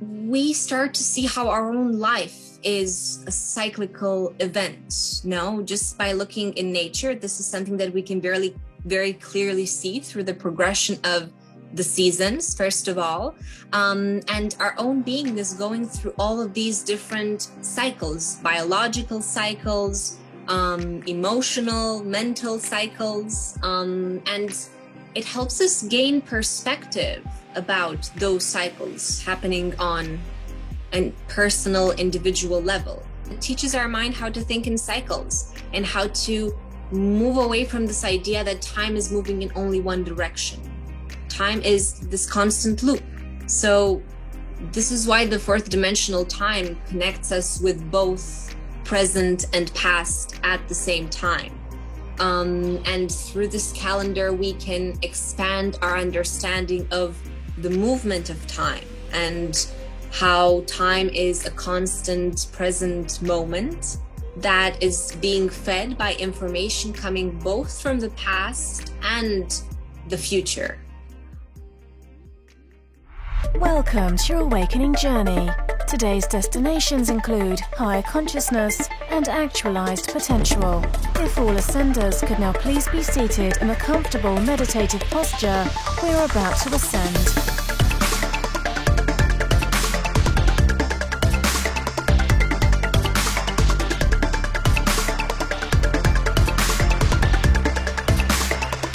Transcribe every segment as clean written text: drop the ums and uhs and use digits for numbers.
we start to see how our own life is a cyclical event. No, just by looking in nature, this is something that we can very clearly see through the progression of the seasons, first of all. And our own being is going through all of these different cycles, biological cycles, emotional, mental cycles, and it helps us gain perspective about those cycles happening on a personal, individual level. It teaches our mind how to think in cycles and how to move away from this idea that time is moving in only one direction. Time is this constant loop. So this is why the fourth dimensional time connects us with both present and past at the same time. And through this calendar, we can expand our understanding of the movement of time and how time is a constant present moment that is being fed by information coming both from the past and the future. Welcome to your awakening journey. Today's destinations include higher consciousness and actualized potential. If all ascenders could now please be seated in a comfortable meditative posture, we are about to ascend.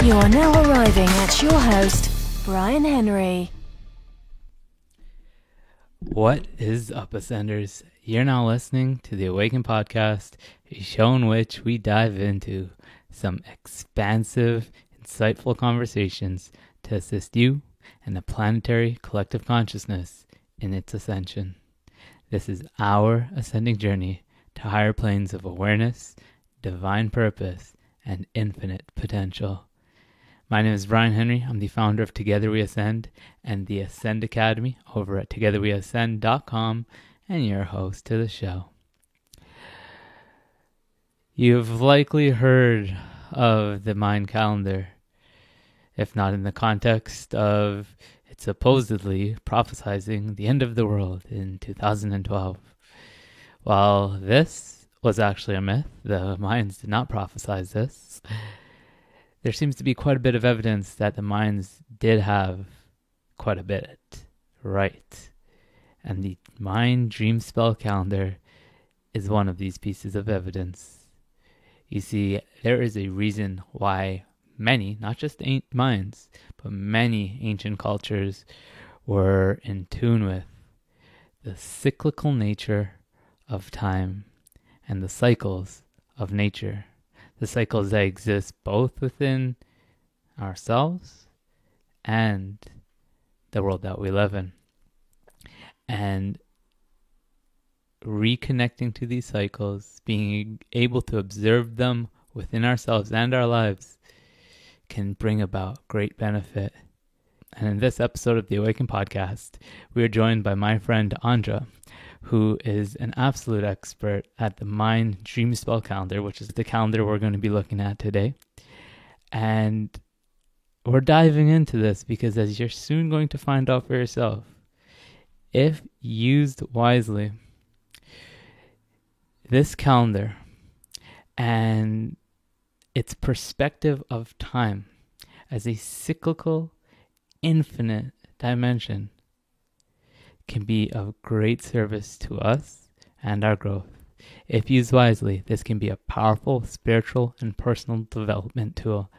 You are now arriving at your host, Brian Henry. What is up, Ascenders? You're now listening to the Awaken Podcast, a show in which we dive into some expansive, insightful conversations to assist you and the planetary collective consciousness in its ascension. This is our ascending journey to higher planes of awareness, divine purpose, and infinite potential. My name is Brian Henry. I'm the founder of Together We Ascend and the Ascend Academy over at togetherweascend.com and your host to the show. You've likely heard of the Mayan calendar, if not in the context of it supposedly prophesizing the end of the world in 2012. While this was actually a myth, the Mayans did not prophesize this. There seems to be quite a bit of evidence that the Mayans did have quite a bit right. And the Mayan dream spell calendar is one of these pieces of evidence. You see, there is a reason why many, not just Mayans, but many ancient cultures were in tune with the cyclical nature of time and the cycles of nature. The cycles that exist both within ourselves and the world that we live in. And reconnecting to these cycles, being able to observe them within ourselves and our lives, can bring about great benefit. And in this episode of the Awaken Podcast, we are joined by my friend Andra, who is an absolute expert at the Mayan Dream Spell Calendar, which is the calendar we're going to be looking at today. And we're diving into this because, as you're soon going to find out for yourself, if used wisely, this calendar and its perspective of time as a cyclical, infinite dimension can be of great service to us and our growth. If used wisely, this can be a powerful spiritual and personal development tool.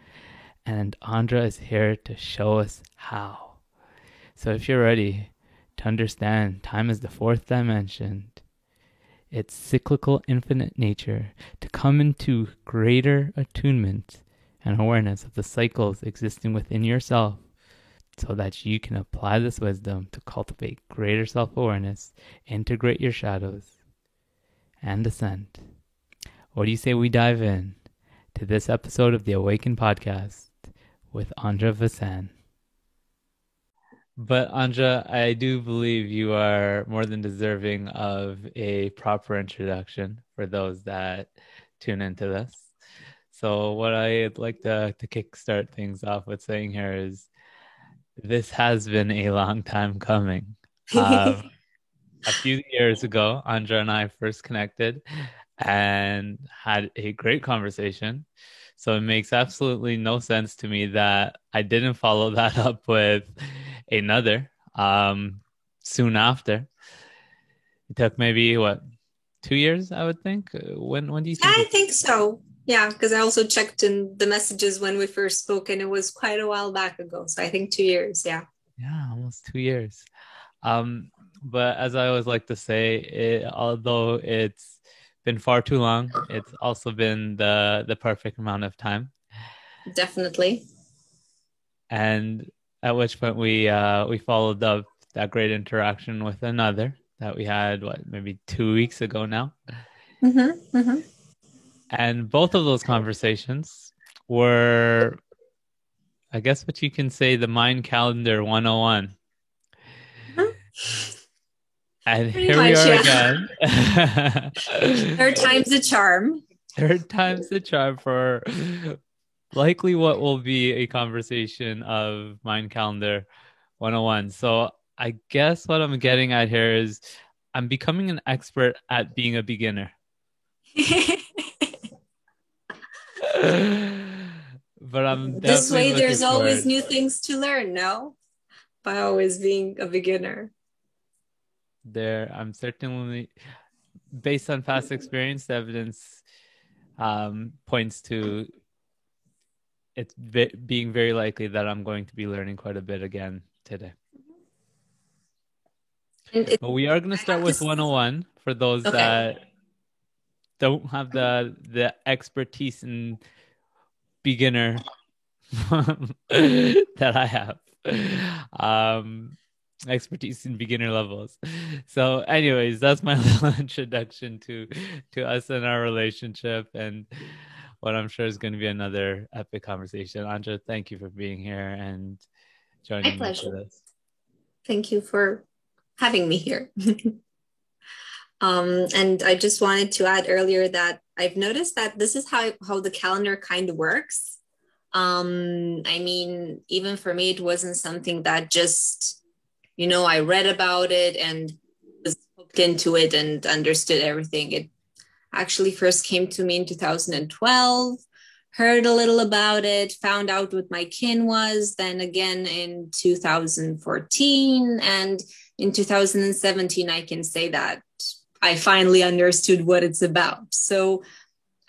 And Andra is here to show us how. So if you're ready to understand time as the fourth dimension, its cyclical infinite nature, to come into greater attunement and awareness of the cycles existing within yourself, so that you can apply this wisdom to cultivate greater self-awareness, integrate your shadows, and ascend. What do you say we dive in to this episode of the Awaken Podcast with Andra Vasan? But Andra, I do believe you are more than deserving of a proper introduction for those that tune into this. So what I'd like to kickstart things off with saying here is, this has been a long time coming. a few years ago, Andra and I first connected and had a great conversation. So it makes absolutely no sense to me that I didn't follow that up with another soon after. It took maybe what, 2 years, I would think. When do you think I it? think so. Yeah, because I also checked in the messages when we first spoke, and it was quite a while back ago. So I think 2 years. Yeah. Yeah, almost 2 years. Um, but as I always like to say, although it's been far too long, it's also been the perfect amount of time. Definitely. And at which point we followed up that great interaction with another that we had maybe 2 weeks ago now. Mm-hmm, mm-hmm. And both of those conversations were, I guess what you can say, the Mind Calendar 101. And Pretty here we much, are yeah. again. Third time's a charm. Third time's the charm for likely what will be a conversation of Mind Calendar 101. So I guess what I'm getting at here is I'm becoming an expert at being a beginner. But I'm This definitely way, looking there's always forward. new things to learn, no? By always being a beginner. I'm certainly, based on past experience, the evidence points to it being very likely that I'm going to be learning quite a bit again today. But we are going to start with 101 for those that don't have the expertise in beginner that I have. Expertise in beginner levels. So anyways, that's my little introduction to us and our relationship, and what I'm sure is going to be another epic conversation. Andra, thank you for being here and joining me for this. Thank you for having me here. And I just wanted to add earlier that I've noticed that this is how the calendar kind of works. I mean, even for me, it wasn't something that just, I read about it and was hooked into it and understood everything. It actually first came to me in 2012, heard a little about it, found out what my kin was, then again in 2014. And in 2017, I can say that I finally understood what it's about. So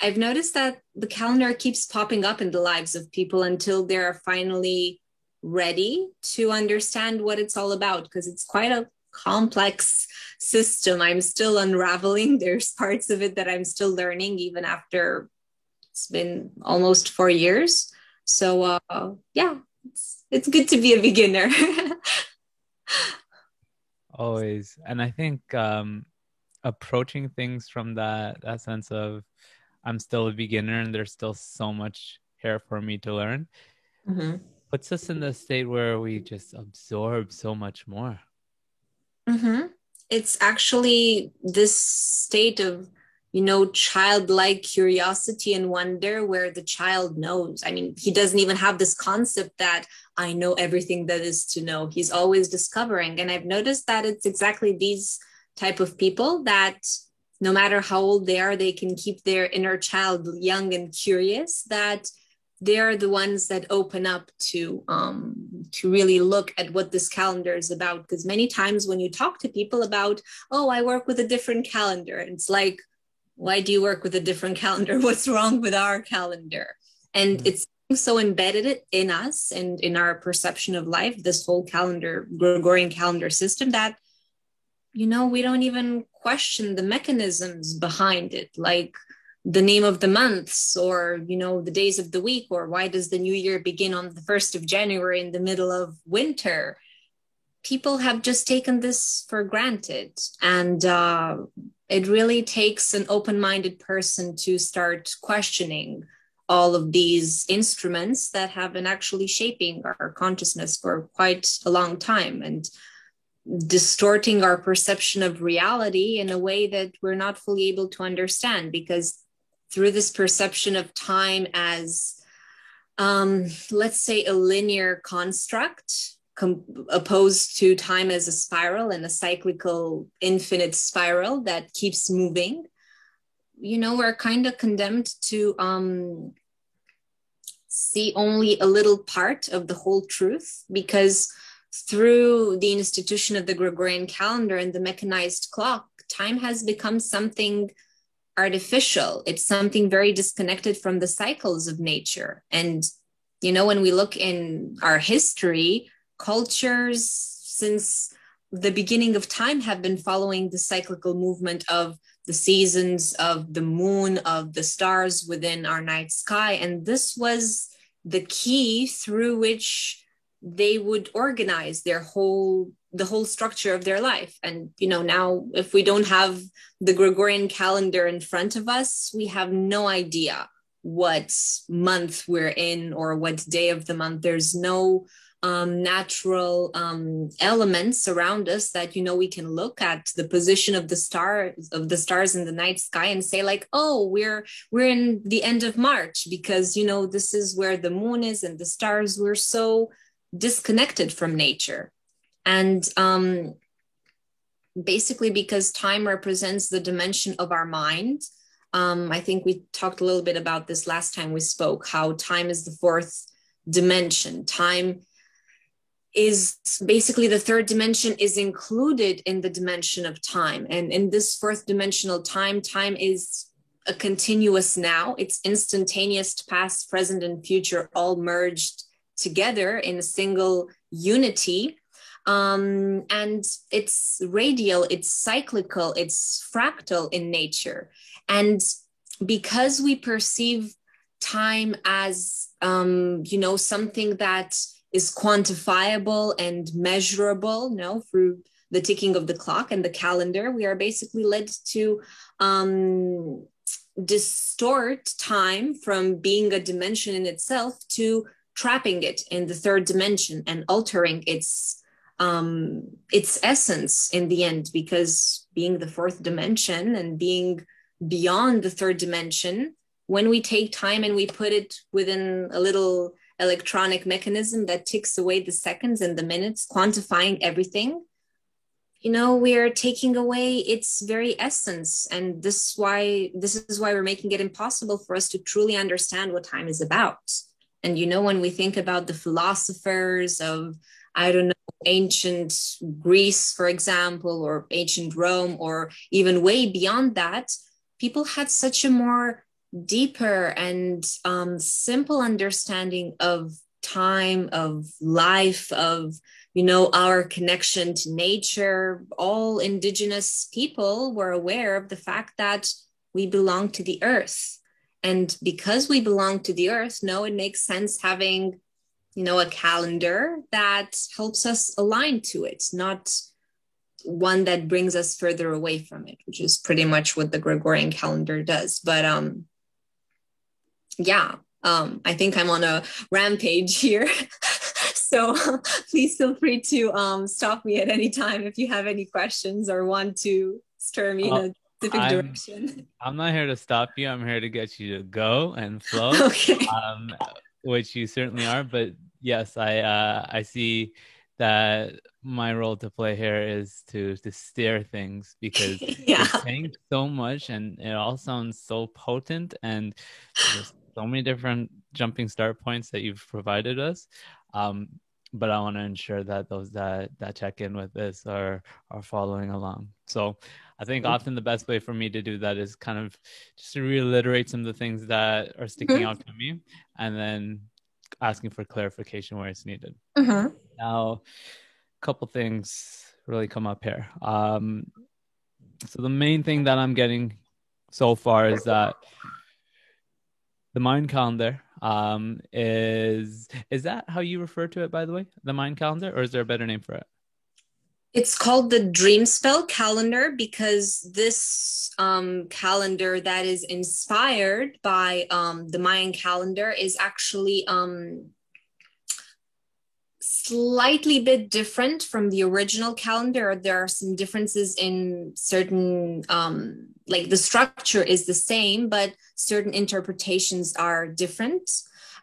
I've noticed that the calendar keeps popping up in the lives of people until they're finally ready to understand what it's all about, because it's quite a complex system. I'm still unraveling. There's parts of it that I'm still learning, even after it's been almost 4 years. So yeah, it's good to be a beginner. Always. And I think approaching things from that sense of I'm still a beginner and there's still so much here for me to learn, puts us in the state where we just absorb so much more. It's actually this state of, childlike curiosity and wonder, where the child knows. I mean, he doesn't even have this concept that I know everything that is to know. He's always discovering. And I've noticed that it's exactly these type of people that no matter how old they are, they can keep their inner child young and curious, that they are the ones that open up to really look at what this calendar is about. Because many times when you talk to people about, oh, I work with a different calendar, and it's like, why do you work with a different calendar? What's wrong with our calendar? And it's so embedded in us and in our perception of life, this whole calendar, Gregorian calendar system, that, we don't even question the mechanisms behind it, like the name of the months, or, the days of the week, or why does the new year begin on the 1st of January in the middle of winter? People have just taken this for granted. And it really takes an open-minded person to start questioning all of these instruments that have been actually shaping our consciousness for quite a long time, and distorting our perception of reality in a way that we're not fully able to understand, because through this perception of time as, let's say, a linear construct, opposed to time as a spiral and a cyclical infinite spiral that keeps moving, we're kind of condemned to see only a little part of the whole truth, because through the institution of the Gregorian calendar and the mechanized clock, time has become something artificial. It's something very disconnected from the cycles of nature. And, when we look in our history, cultures since the beginning of time have been following the cyclical movement of the seasons, of the moon, of the stars within our night sky. And this was the key through which they would organize the whole structure of their life. And, now if we don't have the Gregorian calendar in front of us, we have no idea what month we're in or what day of the month. There's no natural elements around us that we can look at the position of the stars in the night sky and say like, oh, we're in the end of March, because this is where the moon is and the stars. We're so disconnected from nature. And basically because time represents the dimension of our mind. I think we talked a little bit about this last time we spoke, how time is the fourth dimension. Time is basically the third dimension is included in the dimension of time. And in this fourth dimensional time is a continuous now. It's instantaneous, past, present, and future all merged together in a single unity. And it's radial, it's cyclical, it's fractal in nature. And because we perceive time as, something that is quantifiable and measurable, through the ticking of the clock and the calendar, we are basically led to distort time from being a dimension in itself to trapping it in the third dimension and altering its essence in the end, because being the fourth dimension and being beyond the third dimension, when we take time and we put it within a little electronic mechanism that ticks away the seconds and the minutes, quantifying everything, we are taking away its very essence. And this is why we're making it impossible for us to truly understand what time is about. And, when we think about the philosophers of, I don't know, ancient Greece, for example, or ancient Rome, or even way beyond that, people had such a more deeper and simple understanding of time, of life, of, our connection to nature. All indigenous people were aware of the fact that we belong to the earth. And because we belong to the earth, it makes sense having, a calendar that helps us align to it, not one that brings us further away from it, which is pretty much what the Gregorian calendar does. But I think I'm on a rampage here. So please feel free to stop me at any time if you have any questions or want to stir me in a specific direction. I'm not here to stop you. I'm here to get you to go and flow, okay. Which you certainly are. But yes, I see that my role to play here is to steer things, because you're saying so much and it all sounds so potent, and there's so many different jumping start points that you've provided us. But I want to ensure that those that check in with this are following along. So I think often the best way for me to do that is kind of just to reiterate some of the things that are sticking out to me, and then asking for clarification where it's needed. Now, a couple things really come up here. So the main thing that I'm getting so far is that the Mayan calendar is that how you refer to it, by the way, the Mayan calendar, or is there a better name for it? It's called the Dream Spell calendar because this calendar that is inspired by the Mayan calendar is actually slightly bit different from the original calendar. There are some differences in certain, like the structure is the same, but certain interpretations are different.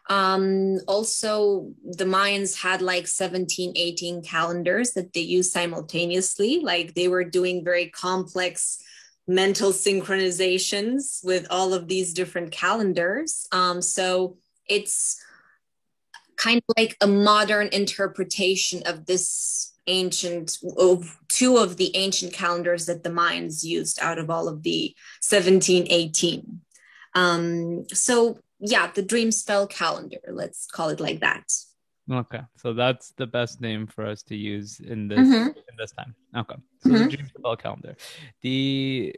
Also, the Mayans had like 17, 18 calendars that they used simultaneously. Like they were doing very complex mental synchronizations with all of these different calendars. So it's kind of like a modern interpretation of this ancient, of two of the ancient calendars that the Mayans used out of all of the 17, 18. So yeah, the dream spell calendar, let's call it like that. Okay, so that's the best name for us to use in this time. Okay, so the dream spell calendar. The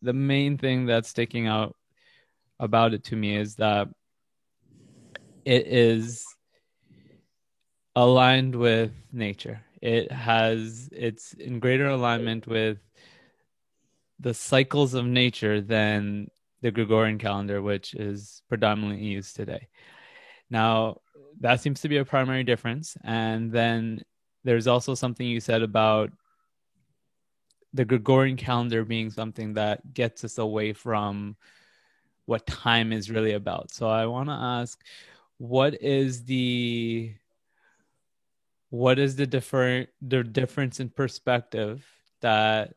main thing that's sticking out about it to me is that it is aligned with nature. It's in greater alignment with the cycles of nature than the Gregorian calendar, which is predominantly used today. Now, that seems to be a primary difference. And then there's also something you said about the Gregorian calendar being something that gets us away from what time is really about. So I want to ask, what is the difference in perspective that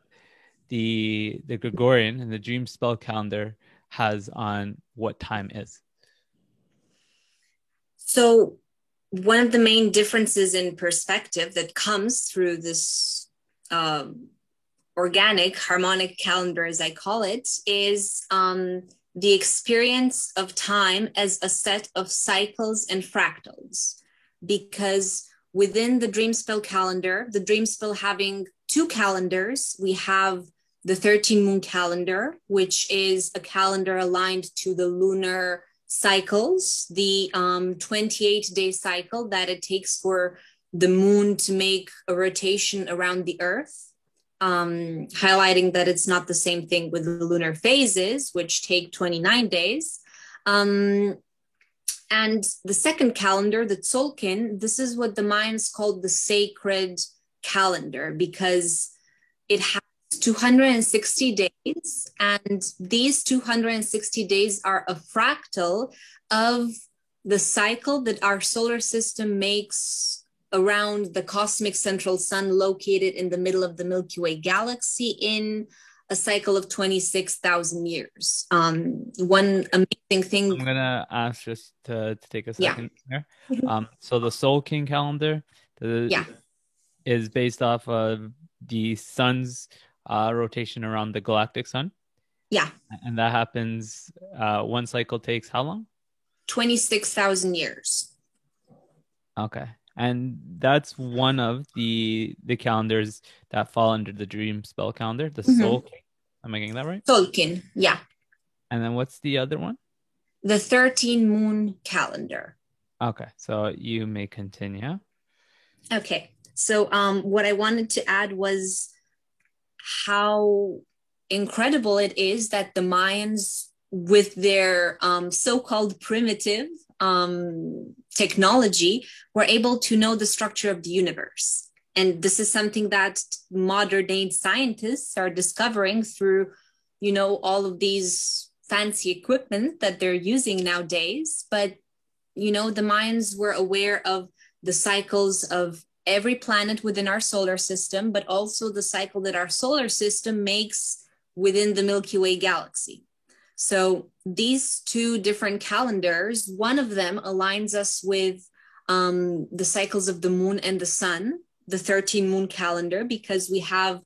the Gregorian and the dream spell calendar has on what time is? So one of the main differences in perspective that comes through this organic harmonic calendar, as I call it, is the experience of time as a set of cycles and fractals. Because within the dream spell calendar, the dream spell having two calendars, we have the 13 moon calendar, which is a calendar aligned to the lunar cycles, the 28-day cycle that it takes for the moon to make a rotation around the earth, highlighting that it's not the same thing with the lunar phases, which take 29 days. And the second calendar, the Tzolkin, this is what the Mayans called the sacred calendar, because it has 260 days, and these 260 days are a fractal of the cycle that our solar system makes around the cosmic central sun located in the middle of the Milky Way galaxy in a cycle of 26,000 years. One amazing thing. I'm going to ask just to take a second here. So the Tzolkin calendar is based off of the sun's rotation around the galactic sun. Yeah. And that happens, one cycle takes how long? 26,000 years. Okay. And that's one of the calendars that fall under the dream spell calendar, the Tzolkin. Am I getting that right? Tzolkin, yeah. And then what's the other one? The 13 moon calendar. Okay. So you may continue. Okay. So what I wanted to add was how incredible it is that the Mayans, with their so-called primitive technology, were able to know the structure of the universe. And this is something that modern day scientists are discovering through, all of these fancy equipment that they're using nowadays. But, the Mayans were aware of the cycles of every planet within our solar system, but also the cycle that our solar system makes within the Milky Way galaxy. So these two different calendars, one of them aligns us with the cycles of the moon and the sun, the 13 moon calendar, because we have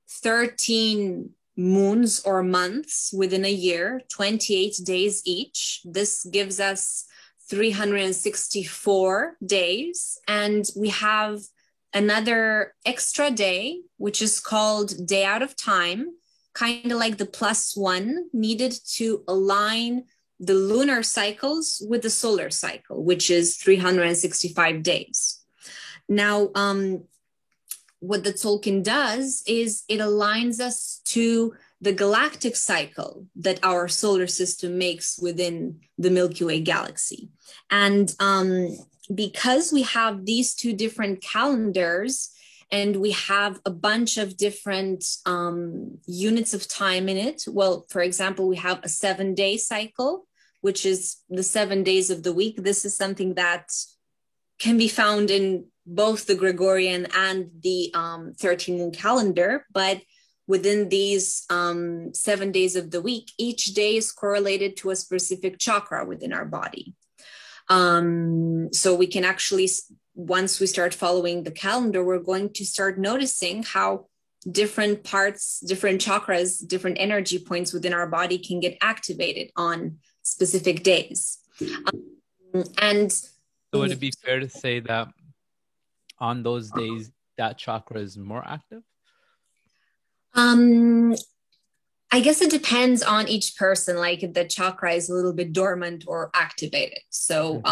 13 moons or months within a year, 28 days each. This gives us 364 days. And we have another extra day, which is called day out of time, kind of like the +1 needed to align the lunar cycles with the solar cycle, which is 365 days. Now, what the Tzolkin does is it aligns us to the galactic cycle that our solar system makes within the Milky Way galaxy. And because we have these two different calendars and we have a bunch of different units of time in it, well, for example, we have a 7-day cycle, which is the 7 days of the week. This is something that can be found in both the Gregorian and the 13 moon calendar. But within these 7 days of the week, each day is correlated to a specific chakra within our body. So we can actually, once we start following the calendar, we're going to start noticing how different parts, different chakras, different energy points within our body can get activated on specific days. And so would it be fair to say that on those days that chakra is more active? I guess it depends on each person. Like if the chakra is a little bit dormant or activated. So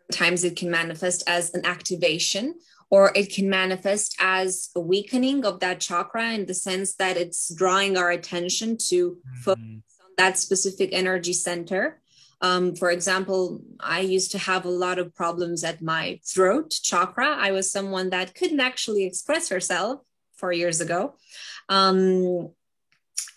sometimes it can manifest as an activation, or it can manifest as a weakening of that chakra in the sense that it's drawing our attention to focus on that specific energy center. For example, I used to have a lot of problems at my throat chakra. I was someone that couldn't actually express herself 4 years ago.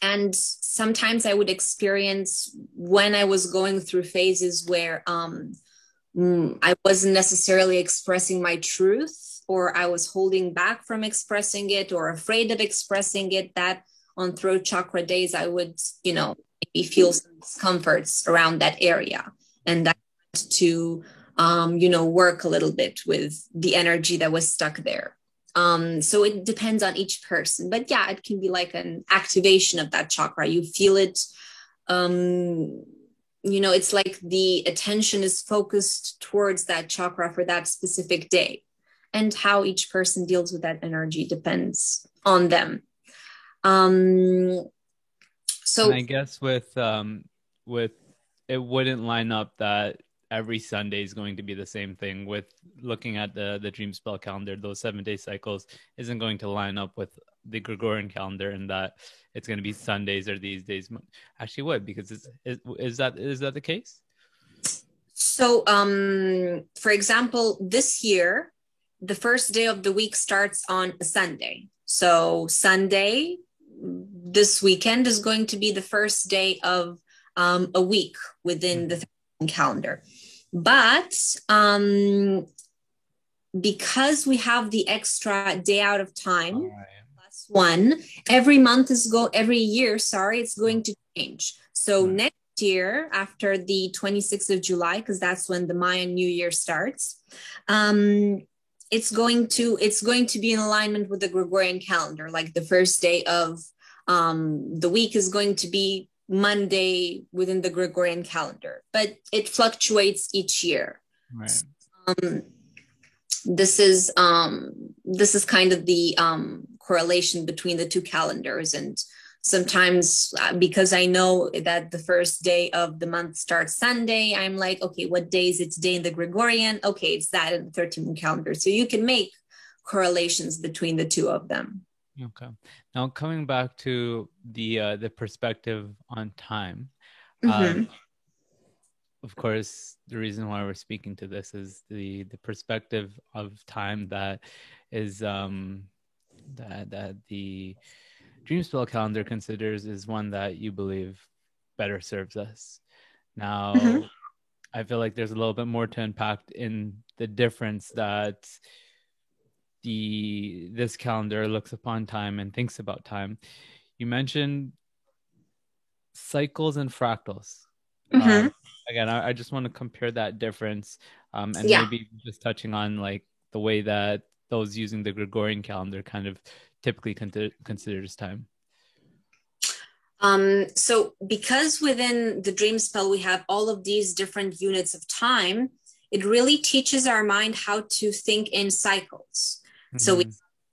And sometimes I would experience when I was going through phases where I wasn't necessarily expressing my truth, or I was holding back from expressing it or afraid of expressing it, that on throat chakra days, I would, maybe feel some discomforts around that area. And that to, work a little bit with the energy that was stuck there. So it depends on each person, but yeah, it can be like an activation of that chakra. You feel it, it's like the attention is focused towards that chakra for that specific day, and how each person deals with that energy depends on them. So and I guess with it wouldn't line up that every Sunday is going to be the same thing. With looking at the Dream Spell calendar, those 7-day cycles isn't going to line up with the Gregorian calendar, and that it's going to be Sundays or these days. Actually would, because is that the case? So for example, this year the first day of the week starts on a Sunday. So Sunday this weekend is going to be the first day of a week within the calendar. But because we have the extra day out of time, plus one, every year, it's going to change. So next year, after the 26th of July, because that's when the Mayan New Year starts, it's going to be in alignment with the Gregorian calendar. Like the first day of the week is going to be Monday within the Gregorian calendar, but it fluctuates each year. Right. This is kind of the correlation between the two calendars. And sometimes because I know that the first day of the month starts Sunday, I'm like, okay, what day is its day in the Gregorian? Okay, it's that in the 13 calendar. So you can make correlations between the two of them. Okay. Now coming back to the perspective on time, of course, the reason why we're speaking to this is the perspective of time that is that the Dream Spell calendar considers is one that you believe better serves us. Now, I feel like there's a little bit more to unpack in the difference that this calendar looks upon time and thinks about time. You mentioned cycles and fractals. Again, I just want to compare that difference, and maybe just touching on like the way that those using the Gregorian calendar kind of typically considers time. So because within the Dream Spell we have all of these different units of time, it really teaches our mind how to think in cycles. So we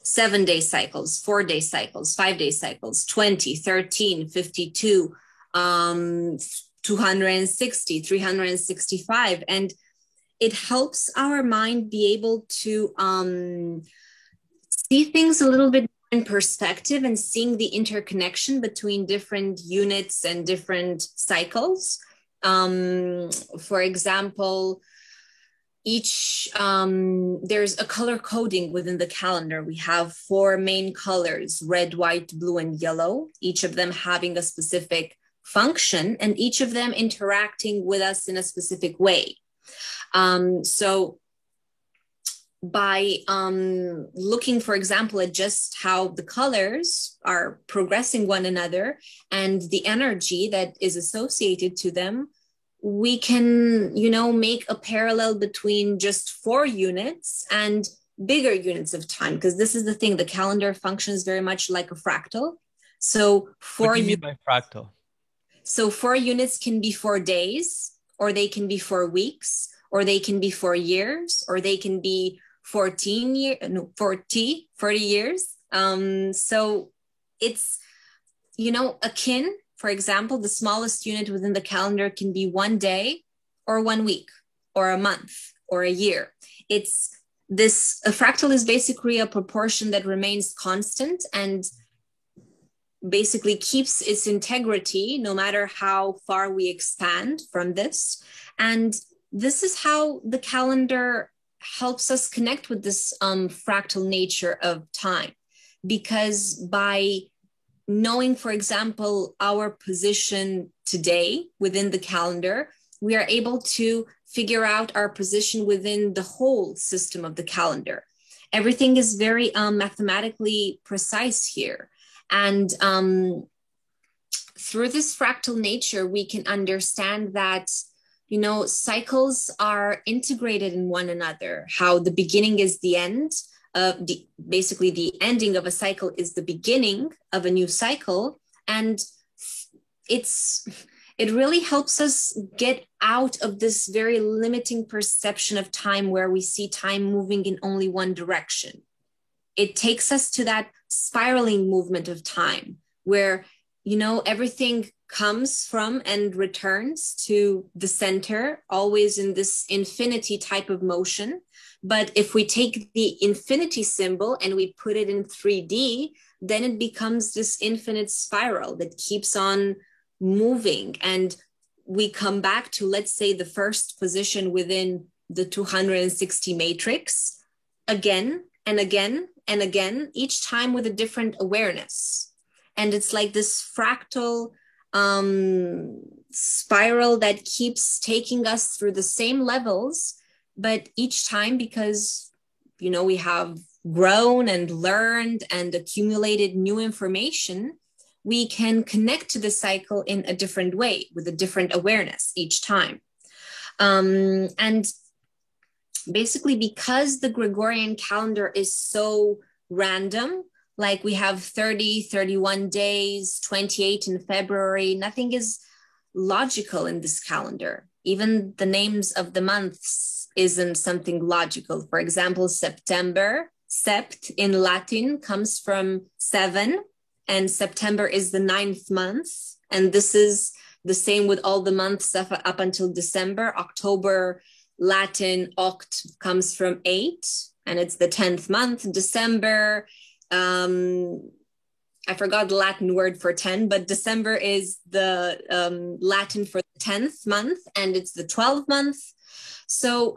7-day cycles, 4-day cycles, 5-day cycles, 20, 13, 52, 260, 365. And it helps our mind be able to see things a little bit in perspective and seeing the interconnection between different units and different cycles. For example, there's a color coding within the calendar. We have 4 main colors: red, white, blue, and yellow, each of them having a specific function, and each of them interacting with us in a specific way. So by looking, for example, at just how the colors are progressing one another and the energy that is associated to them, we can, make a parallel between just 4 units and bigger units of time, because this is the thing, the calendar functions very much like a fractal. So what do you mean by fractal? So 4 units can be 4 days, or they can be 4 weeks, or they can be 4 years, or they can be 40 years. So it's, akin, for example, the smallest unit within the calendar can be 1 day or 1 week or a month or a year. A fractal is basically a proportion that remains constant and basically keeps its integrity no matter how far we expand from this. And this is how the calendar helps us connect with this fractal nature of time, because by knowing, for example, our position today within the calendar, we are able to figure out our position within the whole system of the calendar. Everything is very mathematically precise here. And through this fractal nature, we can understand that, cycles are integrated in one another, how the beginning is the end. Basically, the ending of a cycle is the beginning of a new cycle. And it really helps us get out of this very limiting perception of time where we see time moving in only one direction. It takes us to that spiraling movement of time where, everything comes from and returns to the center, always in this infinity type of motion. But if we take the infinity symbol and we put it in 3D, then it becomes this infinite spiral that keeps on moving. And we come back to, let's say, the first position within the 260 matrix again and again and again, each time with a different awareness. And it's like this fractal spiral that keeps taking us through the same levels, but each time, because, we have grown and learned and accumulated new information, we can connect to the cycle in a different way with a different awareness each time. And basically, because the Gregorian calendar is so random, like we have 30, 31 days, 28 in February, nothing is logical in this calendar. Even the names of the months isn't something logical. For example, September, sept in Latin comes from 7, and September is the 9th month. And this is the same with all the months up until December. October, Latin oct comes from 8, and it's the 10th month. December, I forgot the Latin word for 10, but December is the Latin for the 10th month, and it's the 12th month. So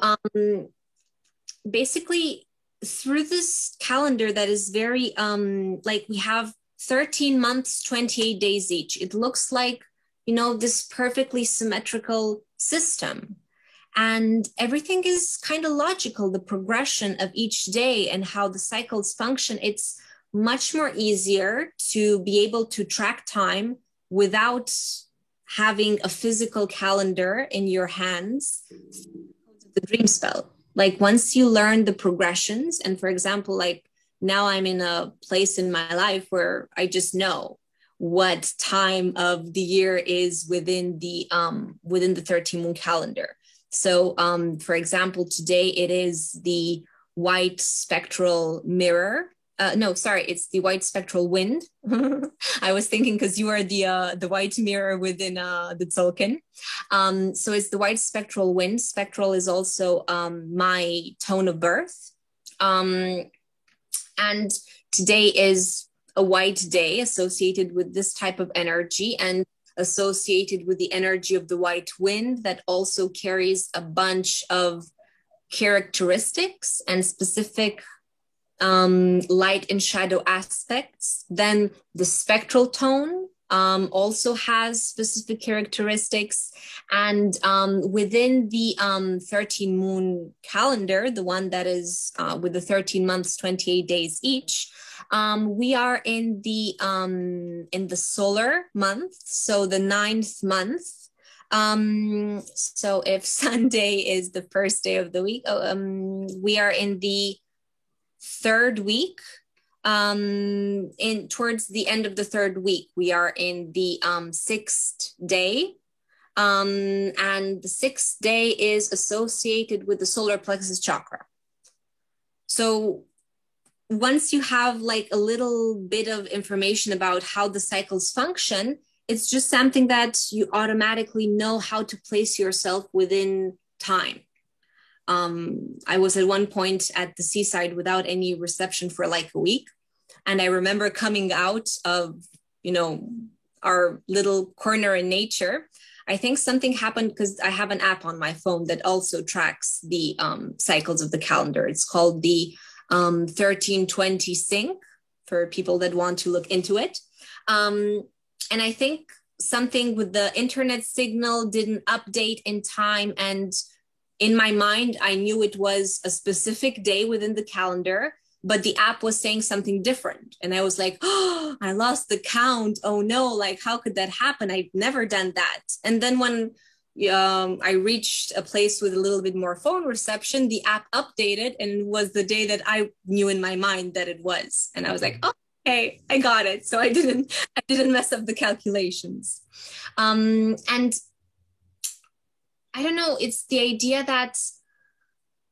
basically, through this calendar that is very, we have 13 months, 28 days each. It looks like, this perfectly symmetrical system. And everything is kind of logical, the progression of each day and how the cycles function. It's much more easier to be able to track time without having a physical calendar in your hands. The dream spell. Like once you learn the progressions, and for example, like now I'm in a place in my life where I just know what time of the year is within the 13 moon calendar. So for example, today it is the white spectral mirror. It's the white spectral wind. I was thinking because you are the white mirror within the Tzolk'in. So it's the white spectral wind. Spectral is also my tone of birth. And today is a white day associated with this type of energy and associated with the energy of the white wind that also carries a bunch of characteristics and specific light and shadow aspects. Then the spectral tone also has specific characteristics. And within the 13 moon calendar, the one that is with the 13 months, 28 days each, we are in the solar month, so the ninth month. So if Sunday is the first day of the week, we are in the third week. In towards the end of the third week, we are in the sixth day. And the sixth day is associated with the solar plexus chakra. So once you have like a little bit of information about how the cycles function, it's just something that you automatically know how to place yourself within time. I was at one point at the seaside without any reception for like a week. And I remember coming out of, our little corner in nature. I think something happened because I have an app on my phone that also tracks the cycles of the calendar. It's called the 1320 Sync for people that want to look into it. And I think something with the internet signal didn't update in time. And in my mind, I knew it was a specific day within the calendar, but the app was saying something different. And I was like, oh, I lost the count. Oh no, like how could that happen? I've never done that. And then when I reached a place with a little bit more phone reception, the app updated and it was the day that I knew in my mind that it was. And I was like, oh, okay, I got it. So I didn't mess up the calculations. And I don't know, it's the idea that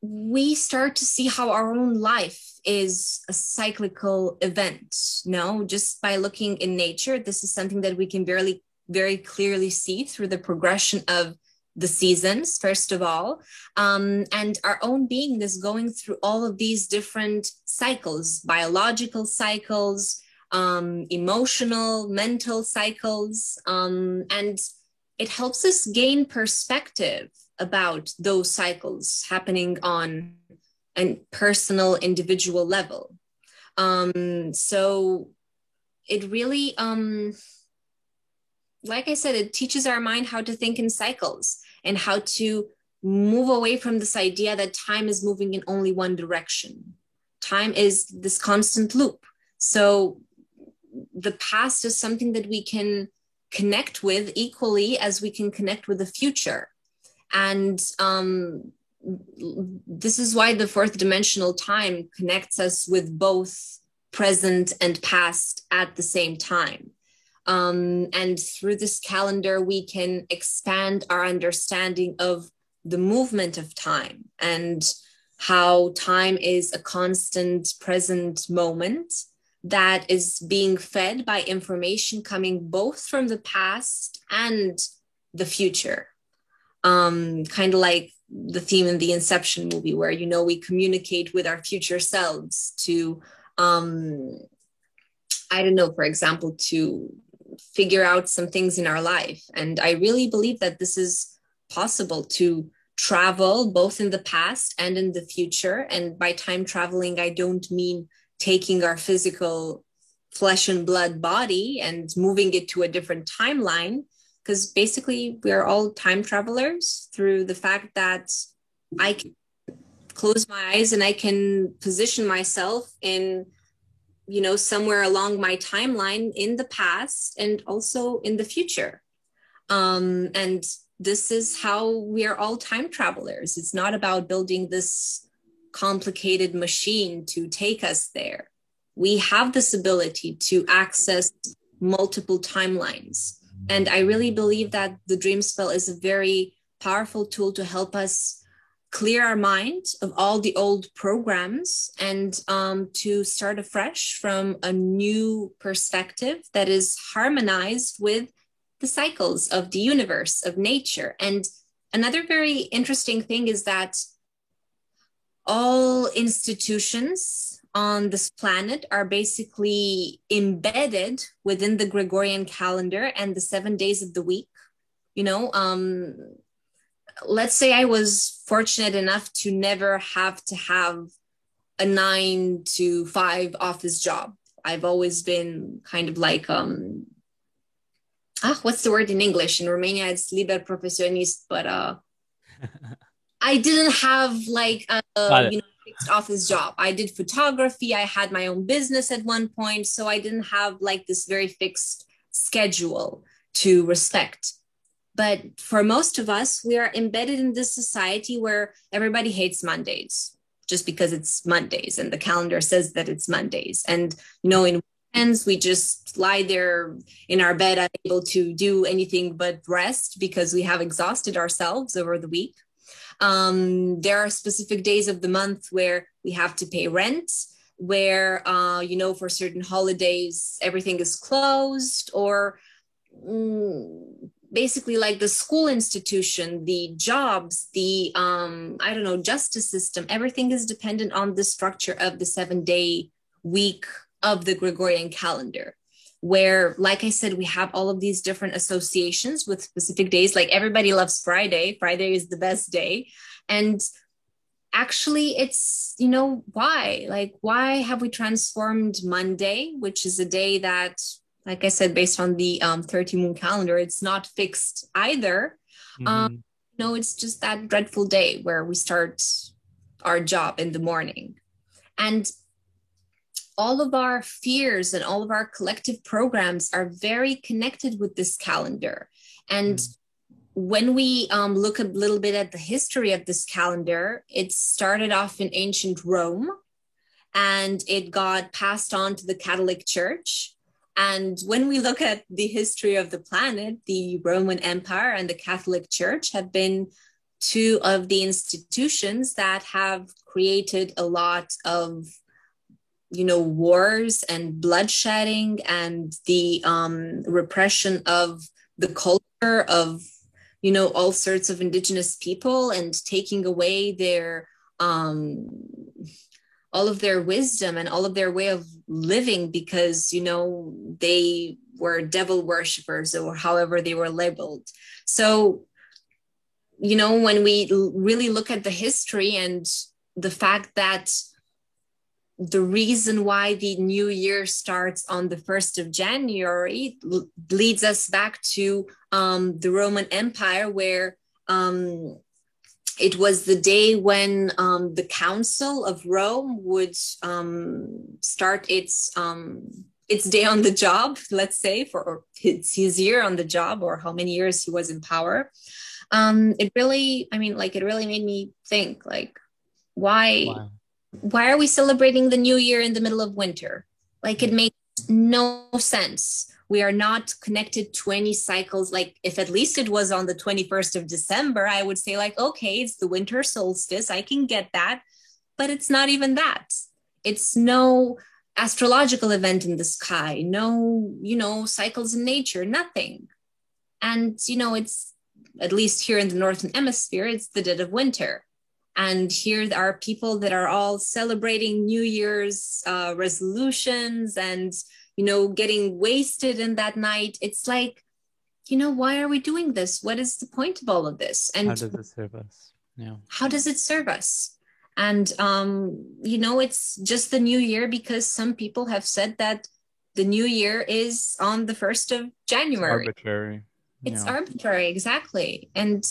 we start to see how our own life is a cyclical event. No, just by looking in nature, this is something that we can very clearly see through the progression of the seasons, first of all. And our own being is going through all of these different cycles, biological cycles, emotional, mental cycles, and it helps us gain perspective about those cycles happening on a personal, individual level. So it really, like I said, it teaches our mind how to think in cycles and how to move away from this idea that time is moving in only one direction. Time is this constant loop. So the past is something that we can connect with equally as we can connect with the future. And this is why the fourth dimensional time connects us with both present and past at the same time. And through this calendar, we can expand our understanding of the movement of time and how time is a constant present moment that is being fed by information coming both from the past and the future. Kind of like the theme in the Inception movie where, we communicate with our future selves to, I don't know, for example, to figure out some things in our life. And I really believe that this is possible to travel both in the past and in the future. And by time traveling, I don't mean taking our physical flesh and blood body and moving it to a different timeline, because basically we are all time travelers through the fact that I can close my eyes and I can position myself in, somewhere along my timeline in the past and also in the future. And this is how we are all time travelers. It's not about building this complicated machine to take us there. We have this ability to access multiple timelines. And I really believe that the dream spell is a very powerful tool to help us clear our mind of all the old programs and to start afresh from a new perspective that is harmonized with the cycles of the universe, of nature. And another very interesting thing is that all institutions on this planet are basically embedded within the Gregorian calendar and the 7 days of the week. Let's say I was fortunate enough to never have to have a 9 to 5 office job. I've always been kind of like what's the word in English? In Romania, it's liber professionist, but I didn't have like Got it. fixed office job. I did photography. I had my own business at one point, so I didn't have like this very fixed schedule to respect. But for most of us, we are embedded in this society where everybody hates Mondays just because it's Mondays and the calendar says that it's Mondays. And, in weekends, we just lie there in our bed, unable to do anything but rest because we have exhausted ourselves over the week. There are specific days of the month where we have to pay rent, where, for certain holidays, everything is closed, or basically like the school institution, the jobs, the, justice system, everything is dependent on the structure of the 7-day week of the Gregorian calendar, where, like I said, we have all of these different associations with specific days. Like everybody loves Friday. Friday is the best day. And actually it's, why? Like, why have we transformed Monday, which is a day that, like I said, based on the 30 moon calendar, it's not fixed either. Mm-hmm. It's just that dreadful day where we start our job in the morning. And all of our fears and all of our collective programs are very connected with this calendar. And when we look a little bit at the history of this calendar, it started off in ancient Rome and it got passed on to the Catholic Church. And when we look at the history of the planet, the Roman Empire and the Catholic Church have been two of the institutions that have created a lot of wars and bloodshedding and the repression of the culture of, all sorts of indigenous people and taking away their, all of their wisdom and all of their way of living because, they were devil worshippers or however they were labeled. So, when we really look at the history and the fact that the reason why the new year starts on the 1st of January leads us back to the Roman Empire, where it was the day when the Council of Rome would start its day on the job, let's say, for his year on the job, or how many years he was in power. It really made me think, like, why are we celebrating the new year in the middle of winter? Like, it makes no sense. We are not connected to any cycles. Like, if at least it was on the 21st of December, I would say, like, okay, it's the winter solstice. I can get that. But it's not even that. It's no astrological event in the sky, no, cycles in nature, nothing. And, it's, at least here in the Northern Hemisphere, it's the dead of winter. And here are people that are all celebrating New Year's resolutions and, getting wasted in that night. It's like, why are we doing this? What is the point of all of this? And how does it serve us? Yeah. How does it serve us? And, it's just the new year because some people have said that the new year is on the 1st of January. It's arbitrary. It's arbitrary, exactly. And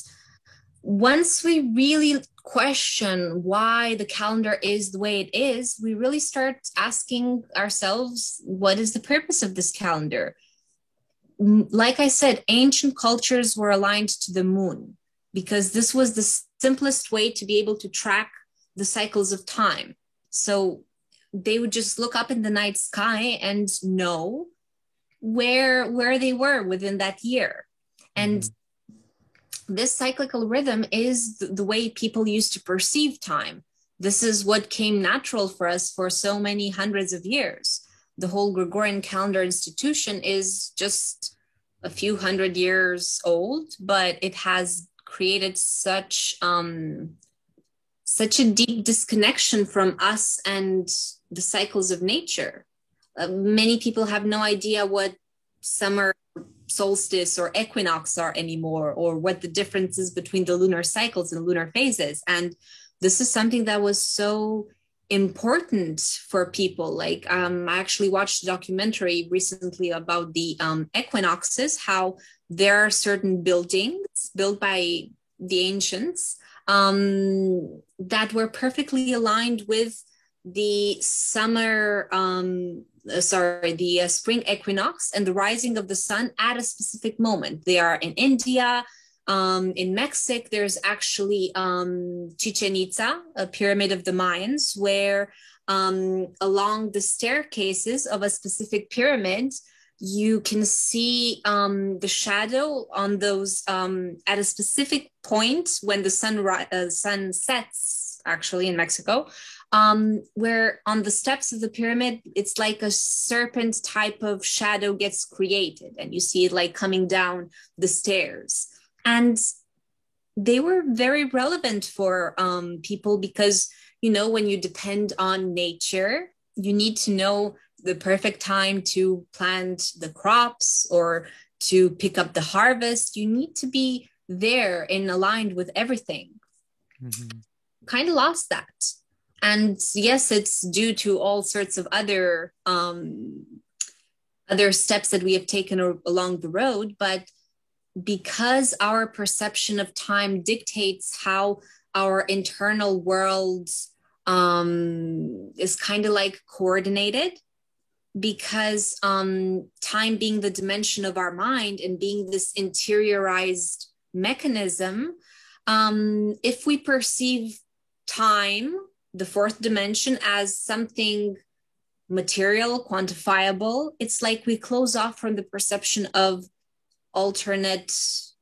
once we really question why the calendar is the way it is, we really start asking ourselves, what is the purpose of this calendar? Like I said, ancient cultures were aligned to the moon because this was the simplest way to be able to track the cycles of time. So they would just look up in the night sky and know where they were within that year. And this cyclical rhythm is the way people used to perceive time. This is what came natural for us for so many hundreds of years. The whole Gregorian calendar institution is just a few hundred years old, but it has created such a deep disconnection from us and the cycles of nature. Many people have no idea what summer solstice or equinox are anymore, or what the differences between the lunar cycles and lunar phases. And this is something that was so important for people. Like I actually watched a documentary recently about the equinoxes, how there are certain buildings built by the ancients that were perfectly aligned with the spring equinox and the rising of the sun at a specific moment. They are in India. In Mexico, there's actually Chichen Itza, a pyramid of the Mayans, where along the staircases of a specific pyramid, you can see the shadow on those at a specific point when the sun sets, actually in Mexico, where on the steps of the pyramid, it's like a serpent type of shadow gets created, and you see it like coming down the stairs. And they were very relevant for people because, you know, when you depend on nature, you need to know the perfect time to plant the crops or to pick up the harvest. You need to be there and aligned with everything. Mm-hmm. Kind of lost that. And yes, it's due to all sorts of other steps that we have taken along the road, but because our perception of time dictates how our internal world is kind of like coordinated, because time being the dimension of our mind and being this interiorized mechanism, if we perceive time, the fourth dimension, as something material, quantifiable, it's like we close off from the perception of alternate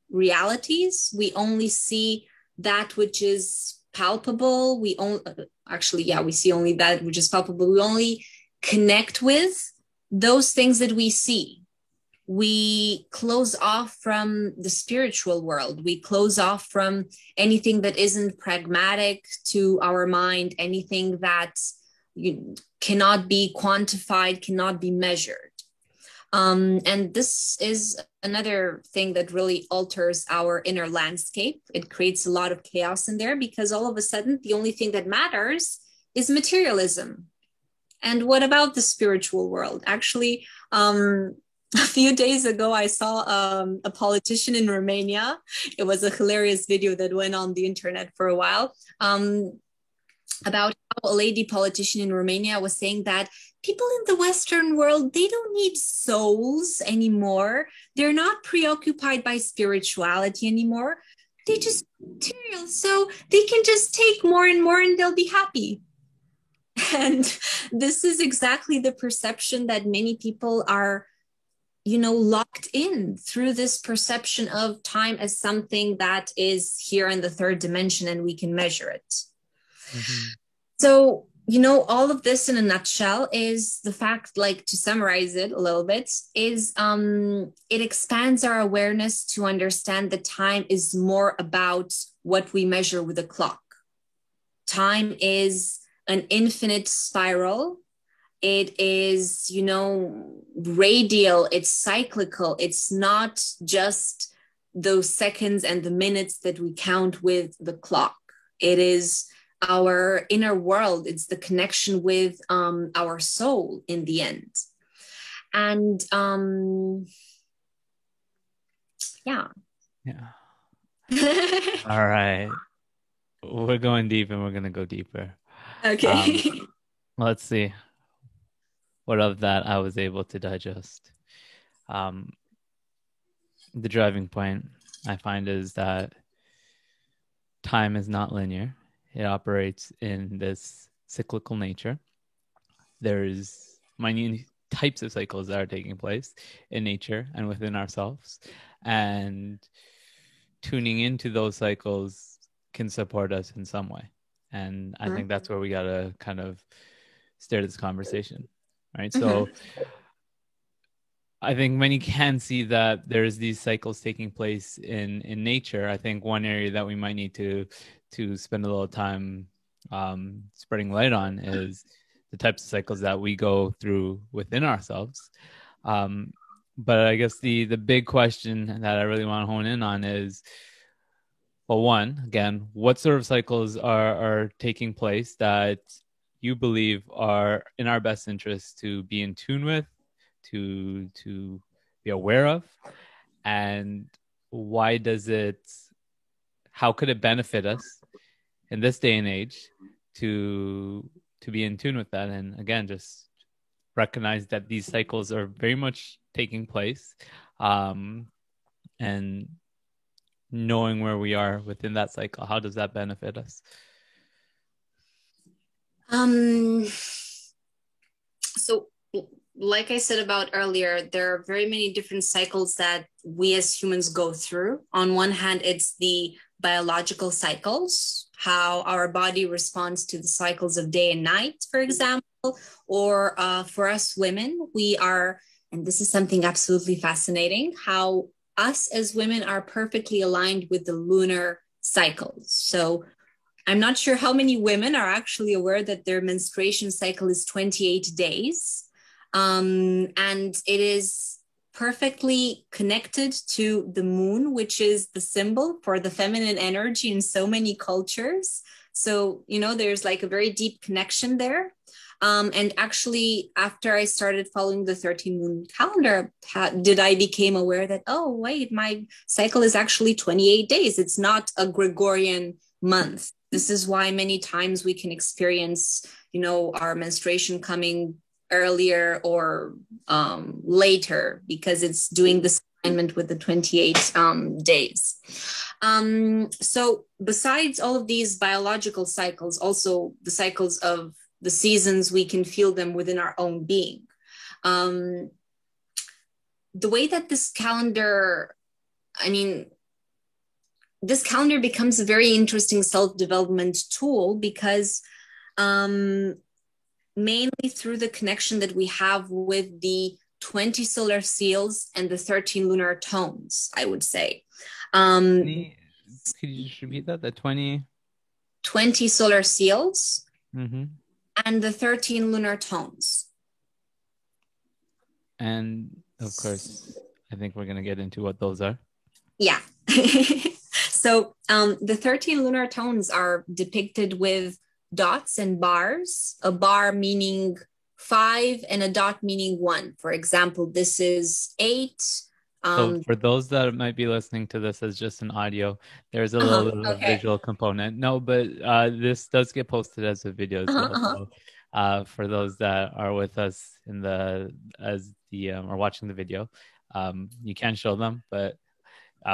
realities. We only see that which is palpable. We see only that which is palpable. We only connect with those things that we see. We close off from the spiritual world. We close off from anything that isn't pragmatic to our mind, anything that cannot be quantified, cannot be measured. And this is another thing that really alters our inner landscape. It creates a lot of chaos in there because all of a sudden, the only thing that matters is materialism. And what about the spiritual world? Actually, a few days ago, I saw a politician in Romania. It was a hilarious video that went on the internet for a while about how a lady politician in Romania was saying that people in the Western world, they don't need souls anymore. They're not preoccupied by spirituality anymore. They just material. So they can just take more and more and they'll be happy. And this is exactly the perception that many people are, locked in through this perception of time as something that is here in the third dimension and we can measure it. Mm-hmm. So, all of this in a nutshell is the fact, like to summarize it a little bit, is it expands our awareness to understand that time is more about what we measure with a clock. Time is an infinite spiral. It is, radial, it's cyclical. It's not just those seconds and the minutes that we count with the clock. It is our inner world. It's the connection with our soul in the end. And yeah. All right. We're going deep and we're going to go deeper. Okay. Let's see what of that I was able to digest. The driving point I find is that time is not linear. It operates in this cyclical nature. There's many types of cycles that are taking place in nature and within ourselves. And tuning into those cycles can support us in some way. And I think that's where we got to kind of steer this conversation, right? So I think many can see that there's these cycles taking place in nature. I think one area that we might need to spend a little time spreading light on is the types of cycles that we go through within ourselves. But I guess the big question that I really want to hone in on is, well, one, again, what sort of cycles are taking place that you believe are in our best interest to be in tune with, to be aware of, and how could it benefit us in this day and age to be in tune with that? And again, just recognize that these cycles are very much taking place, and knowing where we are within that cycle, how does that benefit us? So like I said about earlier, there are very many different cycles that we as humans go through. On one hand, it's the biological cycles, how our body responds to the cycles of day and night, for example, or for us women, and this is something absolutely fascinating, how us as women are perfectly aligned with the lunar cycles. So I'm not sure how many women are actually aware that their menstruation cycle is 28 days. And it is perfectly connected to the moon, which is the symbol for the feminine energy in so many cultures. So, there's like a very deep connection there. And actually, after I started following the 13 moon calendar, I became aware that, oh, wait, my cycle is actually 28 days. It's not a Gregorian month. This is why many times we can experience, our menstruation coming earlier or later, because it's doing this alignment with the 28 days. So besides all of these biological cycles, also the cycles of the seasons, we can feel them within our own being. The way that this calendar becomes a very interesting self-development tool, because mainly through the connection that we have with the 20 solar seals and the 13 lunar tones, I would say. Could you just repeat that? The 20 solar seals, mm-hmm, and the 13 lunar tones. And of course, I think we're going to get into what those are. Yeah. So the 13 lunar tones are depicted with dots and bars, a bar meaning 5 and a dot meaning 1. For example, this is 8. So for those that might be listening to this as just an audio, there's a little visual component. No, but this does get posted as a video as well. So for those that are with us or watching the video, you can show them, but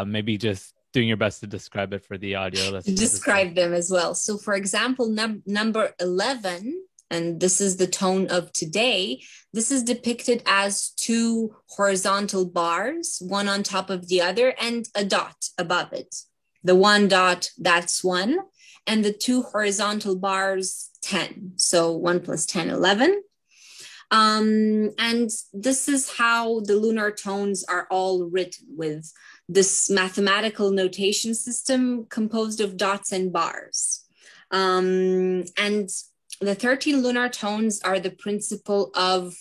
maybe just doing your best to describe it for the audio. Describe them as well. So for example, number 11, and this is the tone of today, this is depicted as 2 horizontal bars, one on top of the other, and a dot above it. The 1 dot, that's 1, and the 2 horizontal bars, 10. So 1 plus 10, 11. And this is how the lunar tones are all written, with this mathematical notation system composed of dots and bars. And the 13 lunar tones are the principle of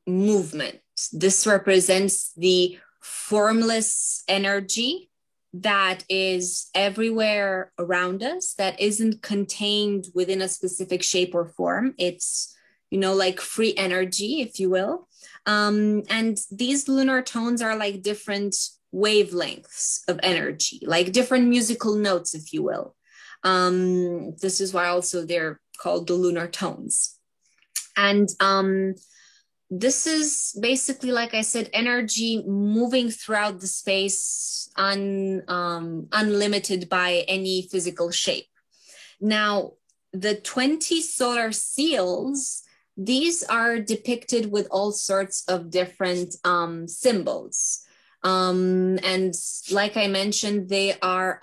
movement. This represents the formless energy that is everywhere around us, that isn't contained within a specific shape or form. It's, like free energy, if you will. And these lunar tones are like different wavelengths of energy, like different musical notes, if you will. This is why also they're called the lunar tones. And this is basically, like I said, energy moving throughout the space, unlimited by any physical shape. Now, the 20 solar seals, these are depicted with all sorts of different symbols. And like I mentioned, they are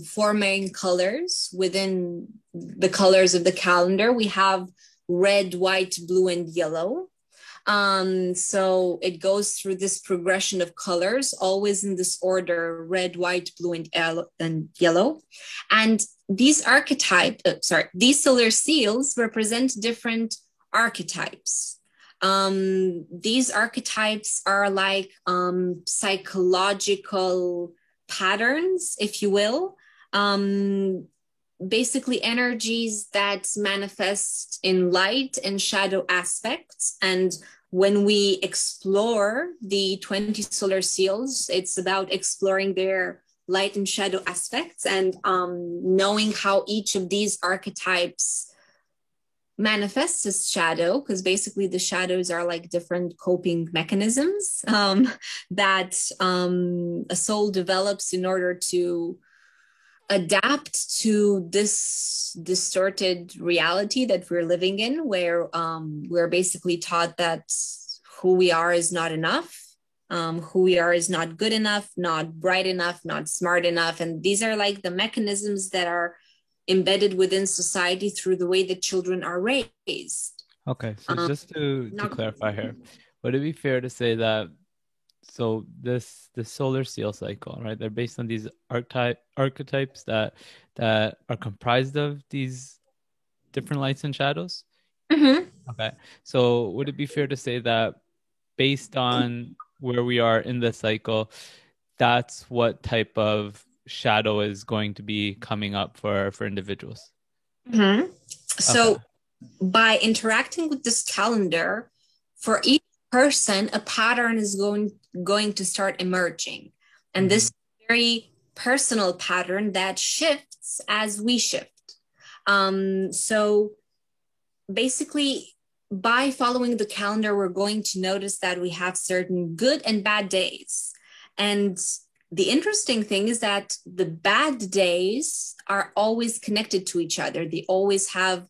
4 main colors within the colors of the calendar. We have red, white, blue, and yellow. So it goes through this progression of colors, always in this order: red, white, blue, and yellow. And these solar seals represent different archetypes. These archetypes are like psychological patterns, if you will, basically energies that manifest in light and shadow aspects. And when we explore the 20 solar seals, it's about exploring their light and shadow aspects, and knowing how each of these archetypes manifests as shadow, because basically the shadows are like different coping mechanisms that a soul develops in order to adapt to this distorted reality that we're living in, where we're basically taught that who we are is not enough, who we are is not good enough, not bright enough, not smart enough. And these are like the mechanisms that are embedded within society through the way that children are raised. Okay, so just to clarify here, would it be fair to say that the solar seal cycle, right? They're based on these archetypes that are comprised of these different lights and shadows? Mm-hmm. Okay, so would it be fair to say that based on where we are in the cycle, that's what type of shadow is going to be coming up for individuals? Mm-hmm. So by interacting with this calendar, for each person, a pattern is going to start emerging. And this very personal pattern that shifts as we shift. So basically, by following the calendar, we're going to notice that we have certain good and bad days. And the interesting thing is that the bad days are always connected to each other. They always have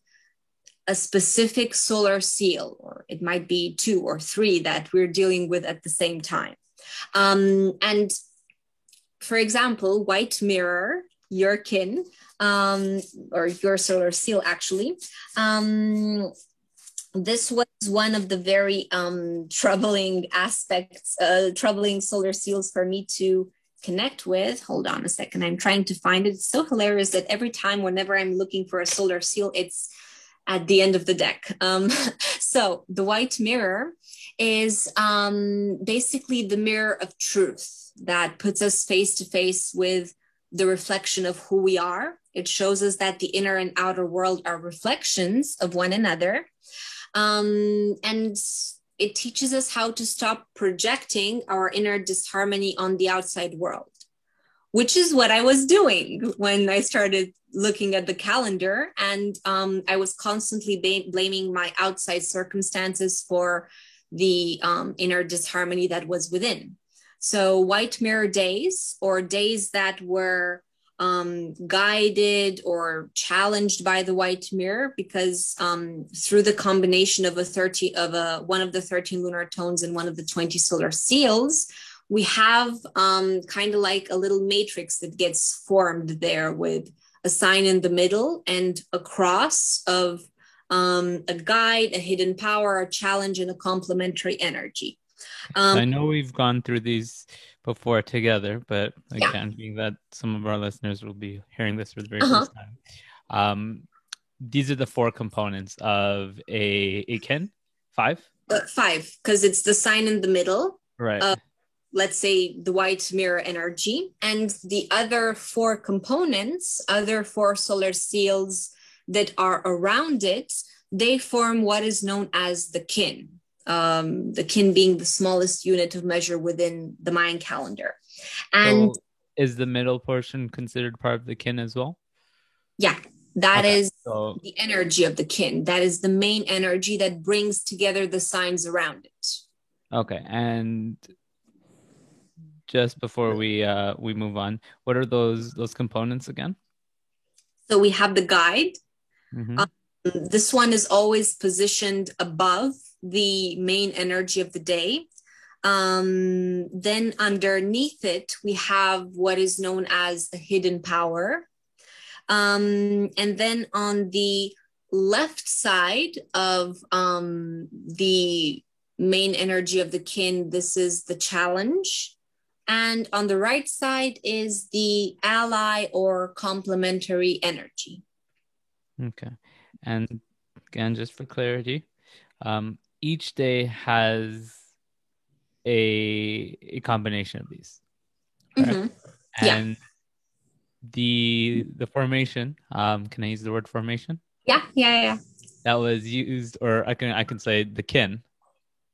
a specific solar seal, or it might be 2 or 3 that we're dealing with at the same time. And for example, white mirror, your kin, or your solar seal actually, this was one of the very troubling aspects, troubling solar seals for me to connect with. Hold on a second, I'm trying to find it. It's so hilarious that every time, whenever I'm looking for a solar seal, it's at the end of the deck. So the white mirror is basically the mirror of truth that puts us face to face with the reflection of who we are. It shows us that the inner and outer world are reflections of one another. And it teaches us how to stop projecting our inner disharmony on the outside world, which is what I was doing when I started looking at the calendar. And I was constantly blaming my outside circumstances for the inner disharmony that was within. So white mirror days, or days that were guided or challenged by the white mirror, because through the combination of one of the 13 lunar tones and one of the 20 solar seals, we have kind of like a little matrix that gets formed there with a sign in the middle and a cross of a guide, a hidden power, a challenge, and a complementary energy. So I know we've gone through these before together, but again, being that some of our listeners will be hearing this for the very first time, these are the 4 components of a kin. 5? 5, because it's the sign in the middle. Right. Let's say the white mirror energy, and the other 4 components, other 4 solar seals that are around it, they form what is known as the kin. The kin being the smallest unit of measure within the Mayan calendar. And so is the middle portion considered part of the kin as well? Yeah, that is the energy of the kin. That is the main energy that brings together the signs around it. Okay, and just before we move on, what are those components again? So we have the guide. This one is always positioned above the main energy of the day. Then underneath it, we have what is known as a hidden power. And then on the left side of the main energy of the kin, this is the challenge. And on the right side is the ally or complementary energy. Okay. And again, just for clarity, each day has a combination of these. Correct? And the formation, can I use the word formation? Yeah. That was used, or I can say the kin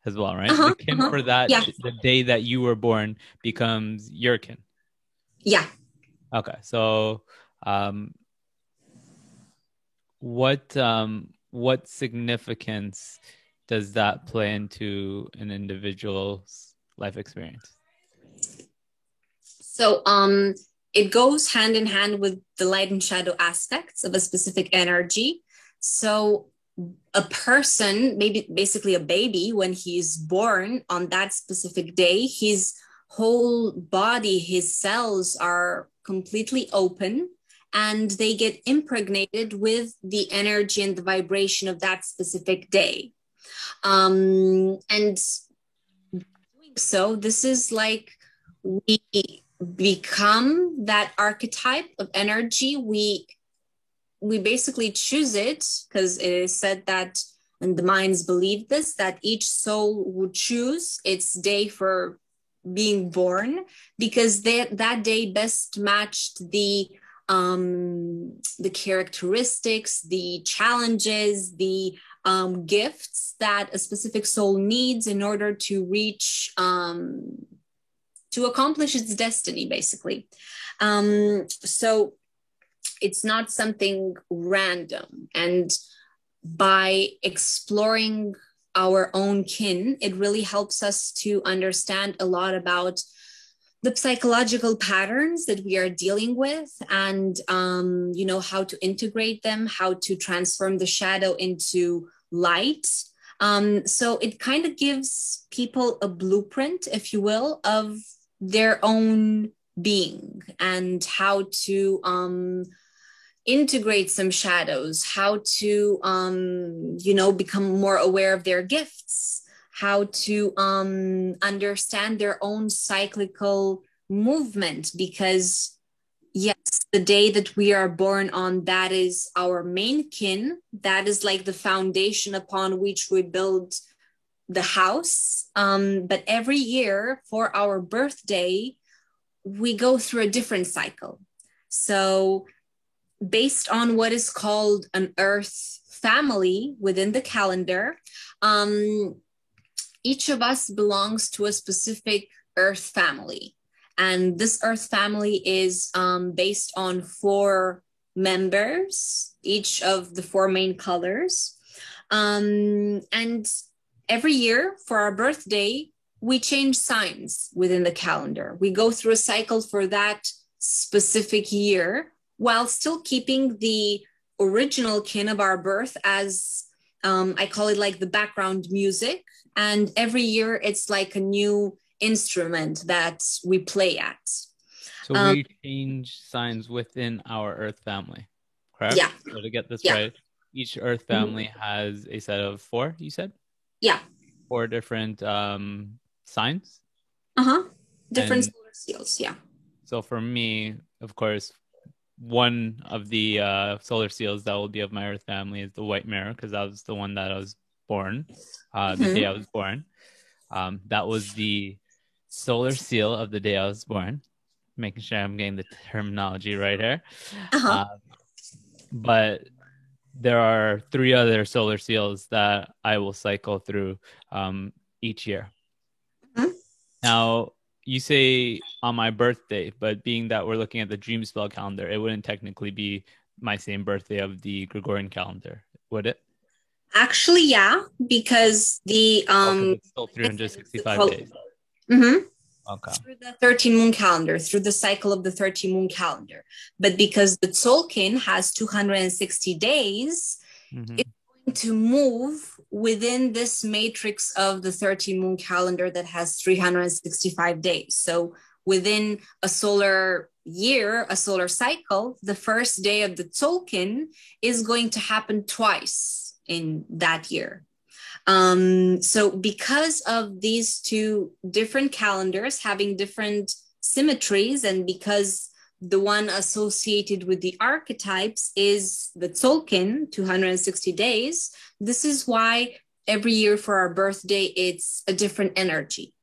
as well, right? Uh-huh, The kin uh-huh. for that, Yeah, the day that you were born becomes your kin. yeah. Okay, so um, what significance does that play into an individual's life experience? So it goes hand in hand with the light and shadow aspects of a specific energy. So a person, maybe basically a baby, when he's born on that specific day, his whole body, his cells are completely open and they get impregnated with the energy and the vibration of that specific day. And so this is like we become that archetype of energy. We basically choose it because it is said that, and the minds believe this, that each soul would choose its day for being born because that day best matched the characteristics, the challenges, the gifts that a specific soul needs in order to reach to accomplish its destiny, basically. So it's not something random. And by exploring our own kin, it really helps us to understand a lot about the psychological patterns that we are dealing with and how to integrate them, how to transform the shadow into light. So it kind of gives people a blueprint, if you will, of their own being and how to integrate some shadows, how to become more aware of their gifts, how to understand their own cyclical movement, because yes, the day that we are born on, that is our main kin, that is like the foundation upon which we build the house. But every year for our birthday we go through a different cycle. So based on what is called an earth family within the calendar, each of us belongs to a specific earth family. And this earth family is based on 4 members, each of the 4 main colors. And every year for our birthday, we change signs within the calendar. We go through a cycle for that specific year while still keeping the original kin of our birth as I call it like the background music. And every year it's like a new instrument that we play at. So we change signs within our Earth family, correct? Yeah. So to get this right, each Earth family has a set of 4, you said? Yeah. 4 different signs? Different solar seals, yeah. So for me, of course, one of the solar seals that will be of my Earth family is the white mirror, because that was the one that I was born, the day I was born. That was the solar seal of the day I was born, making sure I'm getting the terminology right here. But there are 3 other solar seals that I will cycle through each year. Now, you say on my birthday, but being that we're looking at the Dream Spell calendar, it wouldn't technically be my same birthday of the Gregorian calendar, would it? Actually, yeah, because the it's still 365 days. Okay. Through the 13 moon calendar, through the cycle of the 13 moon calendar. But because the Tzolk'in has 260 days, it's going to move within this matrix of the 13 moon calendar that has 365 days. So within a solar year, a solar cycle, the first day of the Tzolk'in is going to happen twice in that year. So because of these 2 different calendars having different symmetries, and because the one associated with the archetypes is the Tzolk'in, 260 days, this is why every year for our birthday, it's a different energy.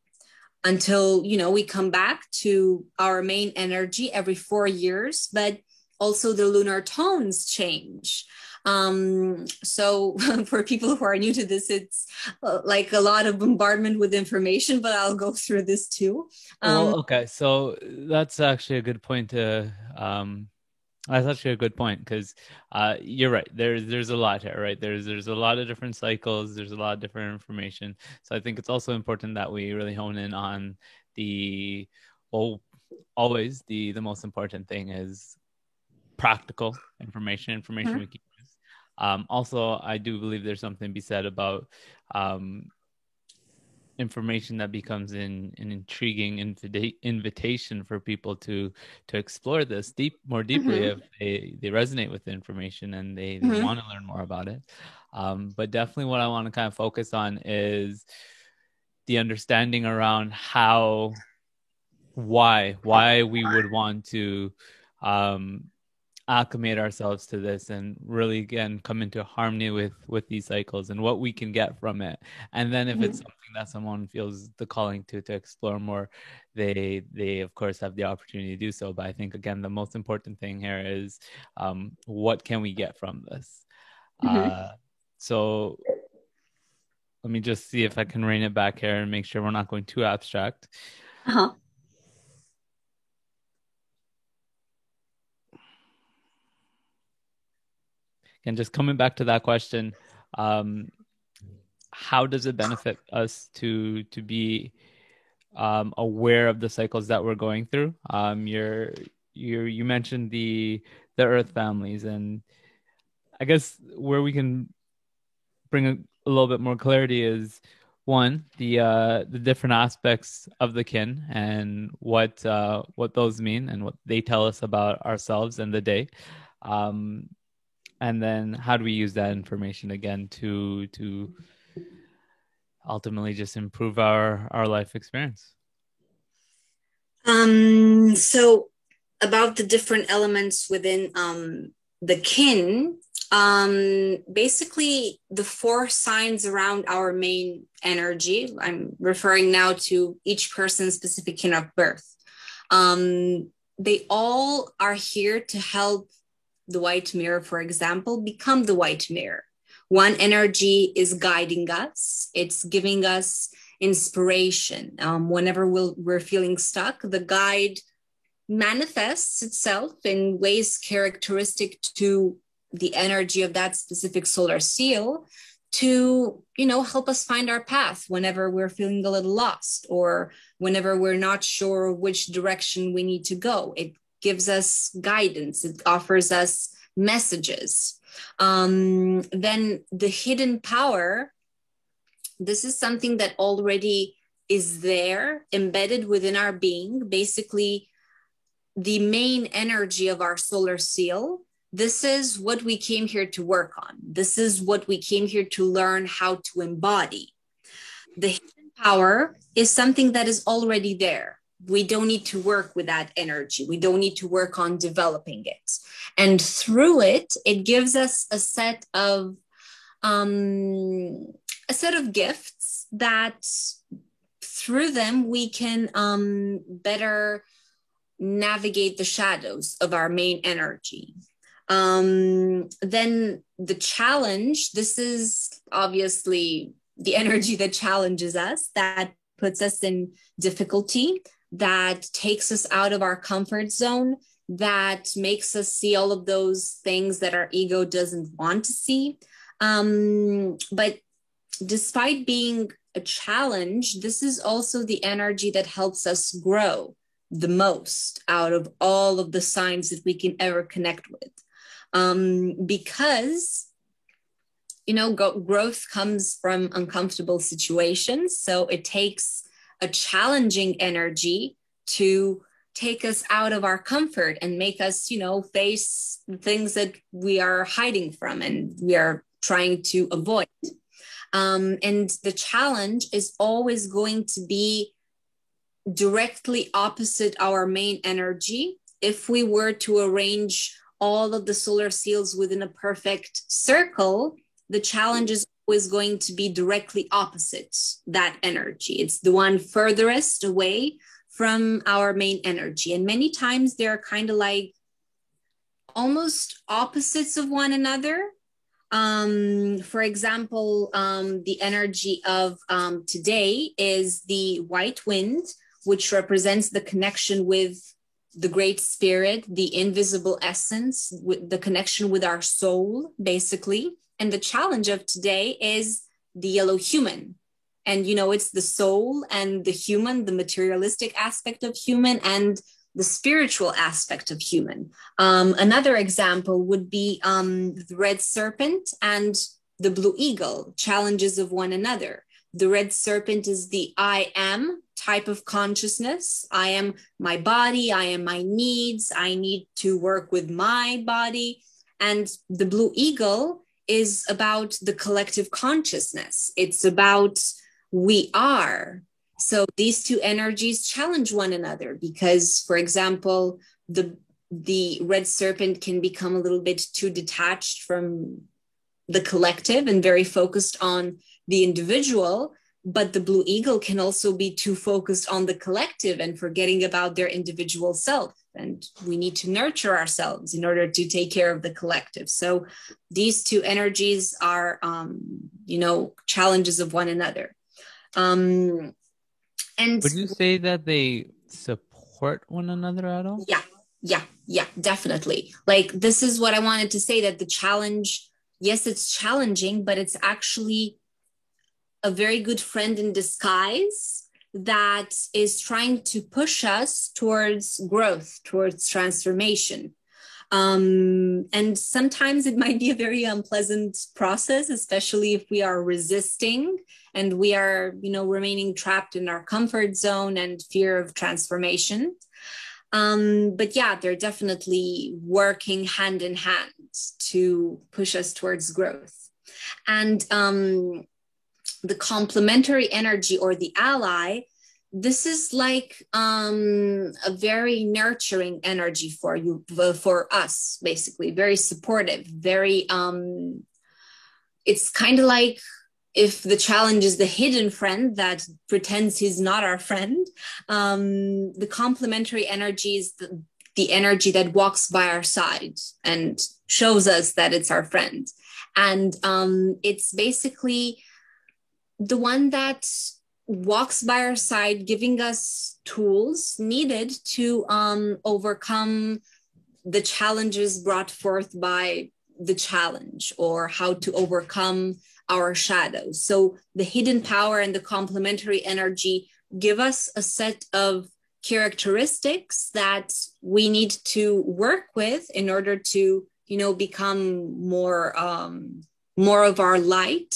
until, we come back to our main energy every 4 years, but also the lunar tones change. So for people who are new to this, it's like a lot of bombardment with information, but I'll go through this too. Well, okay, so that's actually a good point to that's actually a good point, because you're right. There's a lot here, right? There's a lot of different cycles. There's a lot of different information. So I think it's also important that we really hone in on always the most important thing is practical information we can use. Also, I do believe there's something to be said about information that becomes an intriguing invitation for people to explore this more deeply if they resonate with the information and they want to learn more about it. But definitely what I want to kind of focus on is the understanding around why we would want to acclimate ourselves to this and really, again, come into harmony with these cycles and what we can get from it. And then if it's something that someone feels the calling to explore more, they of course have the opportunity to do so. But I think, again, the most important thing here is what can we get from this? So let me just see if I can rein it back here and make sure we're not going too abstract. And just coming back to that question, how does it benefit us to be aware of the cycles that we're going through? You mentioned the Earth families, and I guess where we can bring a little bit more clarity is, one, the different aspects of the kin and what those mean and what they tell us about ourselves and the day. And then how do we use that information again to ultimately just improve our life experience? So about the different elements within the kin, basically the 4 signs around our main energy, I'm referring now to each person's specific kin of birth. They all are here to help the white mirror, for example, become the white mirror. One energy is guiding us. It's giving us inspiration. Whenever we're feeling stuck, the guide manifests itself in ways characteristic to the energy of that specific solar seal to, help us find our path whenever we're feeling a little lost or whenever we're not sure which direction we need to go. It gives us guidance. It offers us messages. Then the hidden power, this is something that already is there, embedded within our being. Basically, the main energy of our solar seal. This is what we came here to work on. This is what we came here to learn how to embody. The hidden power is something that is already there. We don't need to work with that energy. We don't need to work on developing it. And through it, it gives us a set of gifts that through them we can better navigate the shadows of our main energy. Then the challenge, this is obviously the energy that challenges us, that puts us in difficulty, that takes us out of our comfort zone, that makes us see all of those things that our ego doesn't want to see. But despite being a challenge, this is also the energy that helps us grow the most out of all of the signs that we can ever connect with. Because, growth comes from uncomfortable situations. So it takes a challenging energy to take us out of our comfort and make us, face things that we are hiding from and we are trying to avoid. And the challenge is always going to be directly opposite our main energy. If we were to arrange all of the solar seals within a perfect circle, the challenge is is going to be directly opposite that energy. It's the one furthest away from our main energy. And many times they're kind of like almost opposites of one another. For example, the energy of today is the white wind, which represents the connection with the great spirit, the invisible essence, with the connection with our soul, basically. And the challenge of today is the yellow human. And, you know, it's the soul and the human, the materialistic aspect of human, and the spiritual aspect of human. Another example would be the red serpent and the blue eagle, challenges of one another. The red serpent is the I am type of consciousness. I am my body, I am my needs, I need to work with my body. And the blue eagle is about the collective consciousness. It's about we are. So these two energies challenge one another because, for example, the red serpent can become a little bit too detached from the collective and very focused on the individual, but the blue eagle can also be too focused on the collective and forgetting about their individual self. And we need to nurture ourselves in order to take care of the collective. So these two energies are, challenges of one another. And would you say that they support one another at all? Yeah, definitely. Like, this is what I wanted to say, that the challenge, yes, it's challenging, but it's actually a very good friend in disguise that is trying to push us towards growth, towards transformation. And sometimes it might be a very unpleasant process, especially if we are resisting and we are, remaining trapped in our comfort zone and fear of transformation. But yeah, they're definitely working hand in hand to push us towards growth. And the complementary energy, or the ally, this is like a very nurturing energy for us, basically, very supportive, very, it's kind of like if the challenge is the hidden friend that pretends he's not our friend, the complementary energy is the energy that walks by our side and shows us that it's our friend. And it's basically the one that walks by our side, giving us tools needed to overcome the challenges brought forth by the challenge, or how to overcome our shadows. So the hidden power and the complementary energy give us a set of characteristics that we need to work with in order to, become more of our light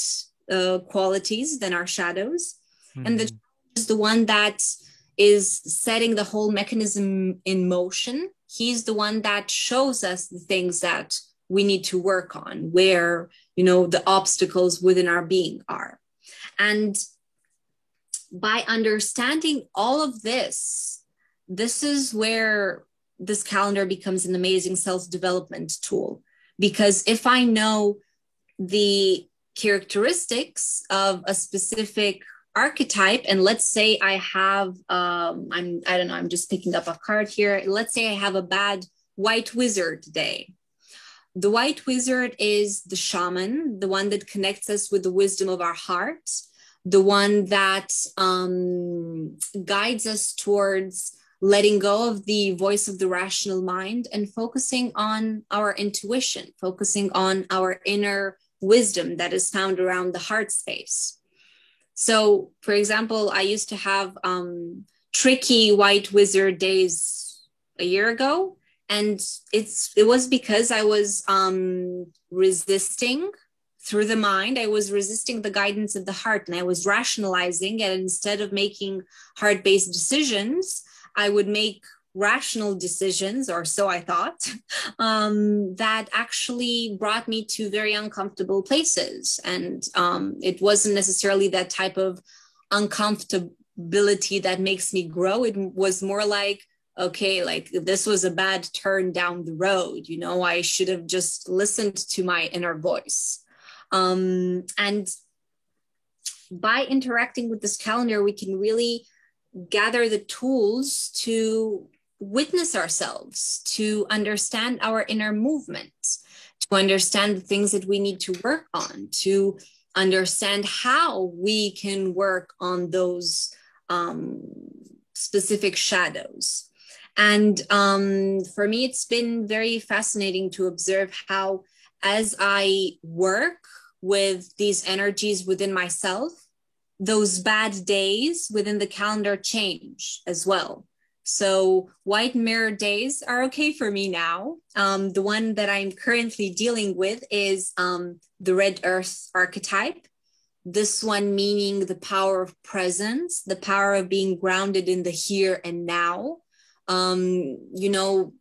qualities than our shadows. Mm-hmm. And the challenge is the one that is setting the whole mechanism in motion. He's the one that shows us the things that we need to work on, where, the obstacles within our being are. And by understanding all of this, this is where this calendar becomes an amazing self-development tool. Because if I know the characteristics of a specific archetype, and let's say I have, I'm just picking up a card here. Let's say I have a bad white wizard day. The white wizard is the shaman, the one that connects us with the wisdom of our heart, the one that guides us towards letting go of the voice of the rational mind and focusing on our intuition, focusing on our inner wisdom that is found around the heart space. So, for example, I used to have tricky white wizard days a year ago. And it was because I was resisting through the mind. I was resisting the guidance of the heart, and I was rationalizing. And instead of making heart-based decisions, I would make rational decisions, or so I thought, that actually brought me to very uncomfortable places. And it wasn't necessarily that type of uncomfortability that makes me grow. It was more like, okay, like this was a bad turn down the road. I should have just listened to my inner voice. And by interacting with this calendar, we can really gather the tools to witness ourselves, to understand our inner movement, to understand the things that we need to work on, to understand how we can work on those specific shadows. And for me, it's been very fascinating to observe how, as I work with these energies within myself, those bad days within the calendar change as well. So white mirror days are okay for me now. The one that I'm currently dealing with is the red earth archetype. This one meaning the power of presence, the power of being grounded in the here and now. You know,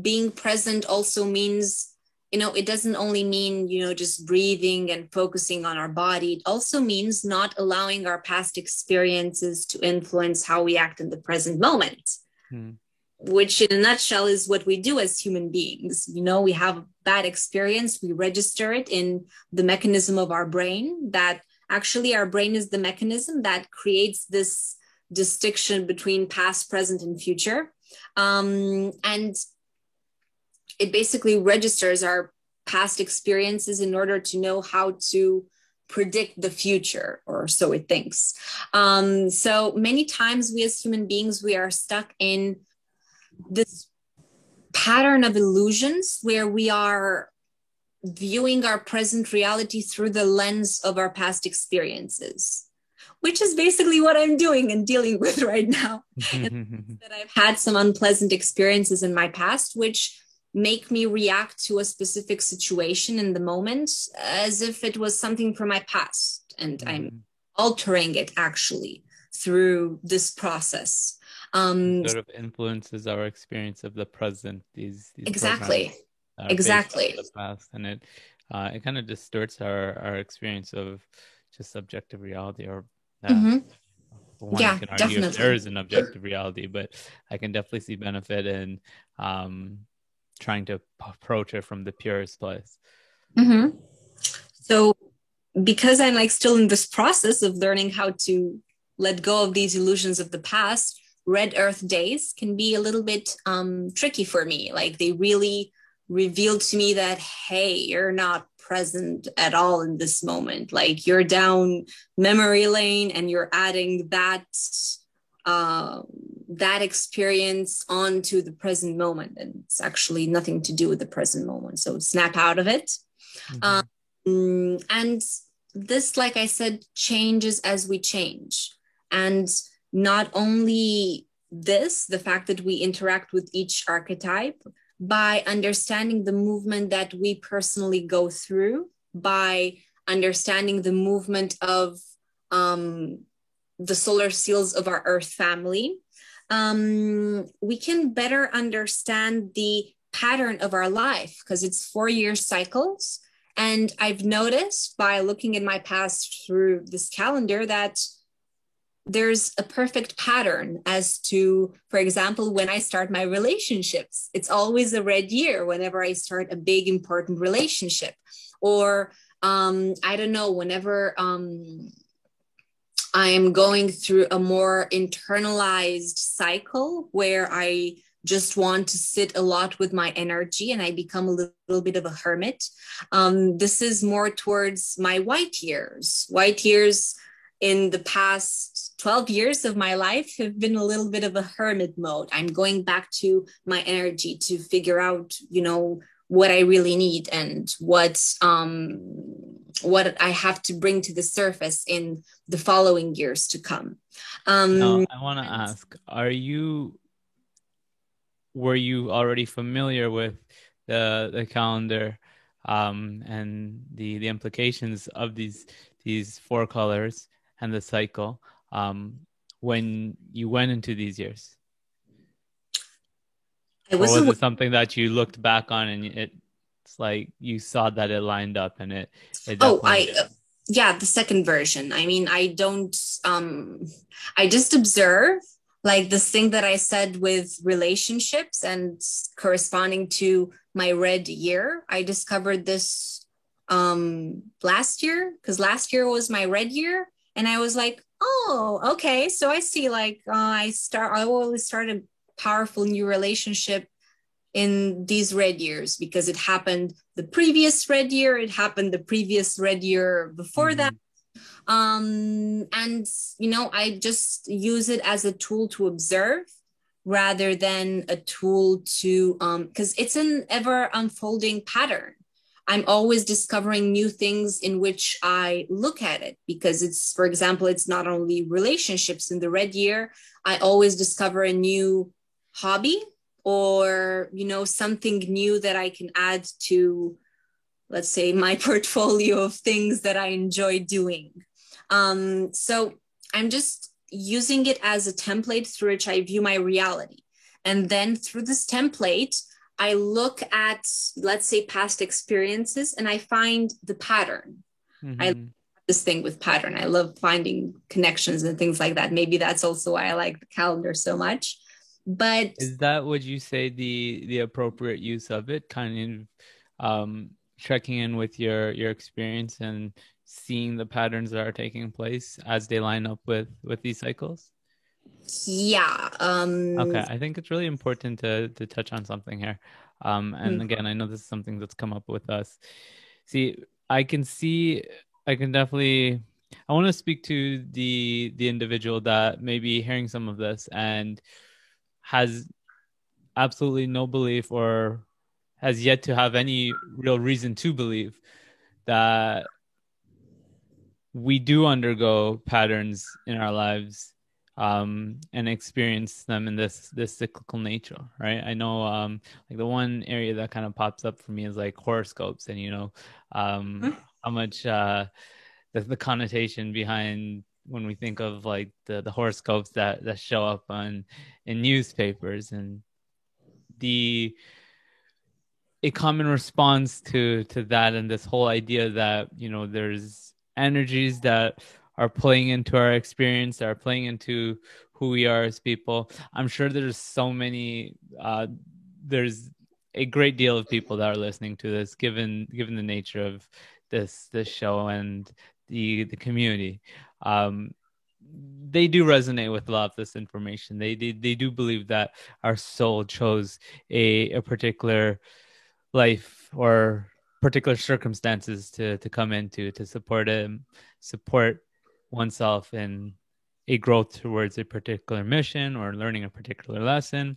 being present also means, you know, it doesn't only mean, you know, just breathing and focusing on our body. It also means not allowing our past experiences to influence how we act in the present moment, which in a nutshell is what we do as human beings. You know, we have a bad experience, we register it in the mechanism of our brain, that actually our brain is the mechanism that creates this distinction between past, present, and future. And it basically registers our past experiences in order to know how to predict the future, or so it thinks. So many times we as human beings, we are stuck in this pattern of illusions where we are viewing our present reality through the lens of our past experiences, which is basically what I'm doing and dealing with right now. That I've had some unpleasant experiences in my past, which make me react to a specific situation in the moment as if it was something from my past. And I'm altering it actually through this process. Sort of influences our experience of the present, these exactly. Exactly. The past, and it kind of distorts our experience of just subjective reality, or one yeah, can argue definitely. if there is an objective reality, but I can definitely see benefit in trying to approach it from the purest place. So because I'm like still in this process of learning how to let go of these illusions of the past, red earth days can be a little bit tricky for me. Like they really revealed to me that, hey, you're not present at all in this moment. Like you're down memory lane and you're adding that experience onto the present moment, and it's actually nothing to do with the present moment. So snap out of it. And this, like I said, changes as we change. And not only this, the fact that we interact with each archetype, by understanding the movement that we personally go through, by understanding the movement of the solar seals of our Earth family, we can better understand the pattern of our life, because it's 4-year cycles. And I've noticed by looking in my past through this calendar that there's a perfect pattern as to, for example, when I start my relationships, it's always a red year whenever I start a big, important relationship. Or, I don't know, whenever I'm going through a more internalized cycle where I just want to sit a lot with my energy and I become a little bit of a hermit. This is more towards my white years. White years in the past 12 years of my life have been a little bit of a hermit mode. I'm going back to my energy to figure out, you know, what I really need and what I have to bring to the surface in the following years to come. Now, I want to ask, were you already familiar with the calendar and the implications of these 4 colors and the cycle when you went into these years? Or was it something that you looked back on and it's like you saw that it lined up and it the second version. I mean, I don't, I just observe, like this thing that I said with relationships and corresponding to my red year. I discovered this last year, because last year was my red year, and I was like, oh, okay, so I see, like, I always start a powerful new relationship in these red years, because it happened the previous red year, it happened the previous red year before that. And I just use it as a tool to observe rather than a tool to because it's an ever unfolding pattern. I'm always discovering new things in which I look at it, because it's, for example, it's not only relationships. In the red year, I always discover a new hobby, or something new that I can add to, let's say, my portfolio of things that I enjoy doing. So I'm just using it as a template through which I view my reality. And then through this template, I look at, let's say, past experiences, and I find the pattern. I love this thing with pattern. I love finding connections and things like that. Maybe that's also why I like the calendar so much. But is that, would you say, the appropriate use of it? Kind of checking in with your experience and seeing the patterns that are taking place as they line up with these cycles? Yeah. Okay, I think it's really important to touch on something here. And again, I know this is something that's come up with us. I can definitely, I want to speak to the individual that may be hearing some of this and has absolutely no belief, or has yet to have any real reason to believe that we do undergo patterns in our lives, and experience them in this cyclical nature, right? I know like the one area that kind of pops up for me is like horoscopes, and how much the connotation behind when we think of like the horoscopes that show up in newspapers, and a common response to that, and this whole idea that there's energies that are playing into our experience, that are playing into who we are as people. I'm sure there's so many there's a great deal of people that are listening to this, given the nature of this show and the community. They do resonate with a lot of this information. They do believe that our soul chose a particular life or particular circumstances to come into, to support oneself in a growth towards a particular mission or learning a particular lesson.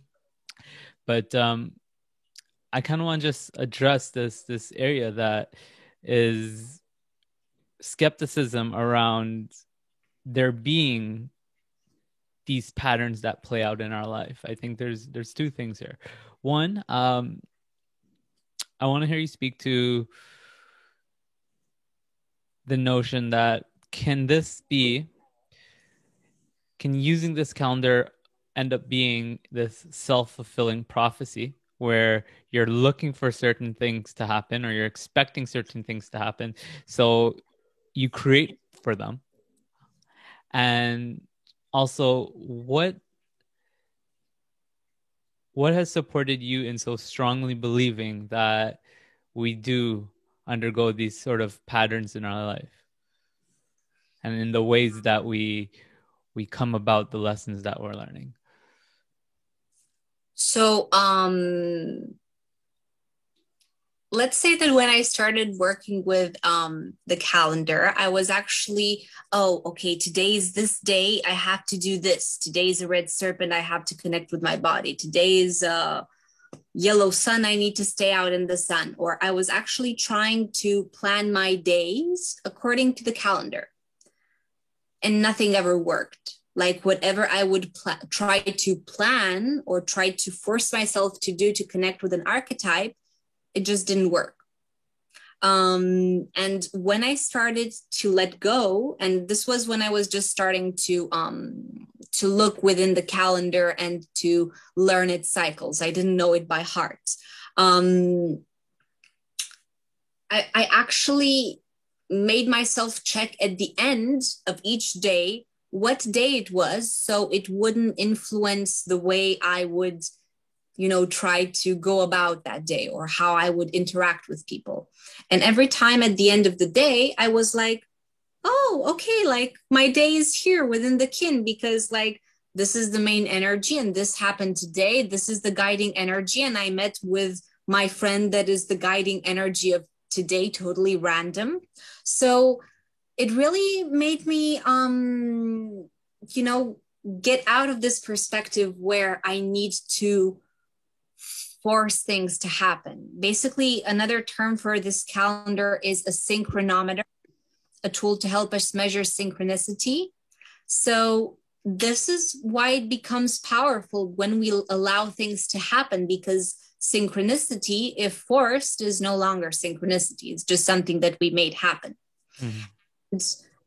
But I kind of want to just address this area that is skepticism around there being these patterns that play out in our life. I think there's two things here. One, I want to hear you speak to the notion that can using this calendar end up being this self-fulfilling prophecy where you're looking for certain things to happen, or you're expecting certain things to happen, so you create for them? And also, what has supported you in so strongly believing that we do undergo these sort of patterns in our life, and in the ways that we come about the lessons that we're learning? So let's say that when I started working with the calendar, I was actually, okay, today's this day, I have to do this. Today's a red serpent, I have to connect with my body. Today's yellow sun, I need to stay out in the sun. Or I was actually trying to plan my days according to the calendar, and nothing ever worked. Like whatever I would try to plan or try to force myself to do to connect with an archetype, it just didn't work. And when I started to let go, and this was when I was just starting to look within the calendar and to learn its cycles. I didn't know it by heart. I actually made myself check at the end of each day what day it was, so it wouldn't influence the way I would try to go about that day, or how I would interact with people. And every time at the end of the day, I was like, oh, okay, like my day is here within the kin, because like this is the main energy and this happened today. This is the guiding energy. And I met with my friend that is the guiding energy of today, totally random. So it really made me, get out of this perspective where I need to force things to happen. Basically, another term for this calendar is a synchronometer, a tool to help us measure synchronicity. So this is why it becomes powerful when we allow things to happen, because synchronicity, if forced, is no longer synchronicity. It's just something that we made happen. And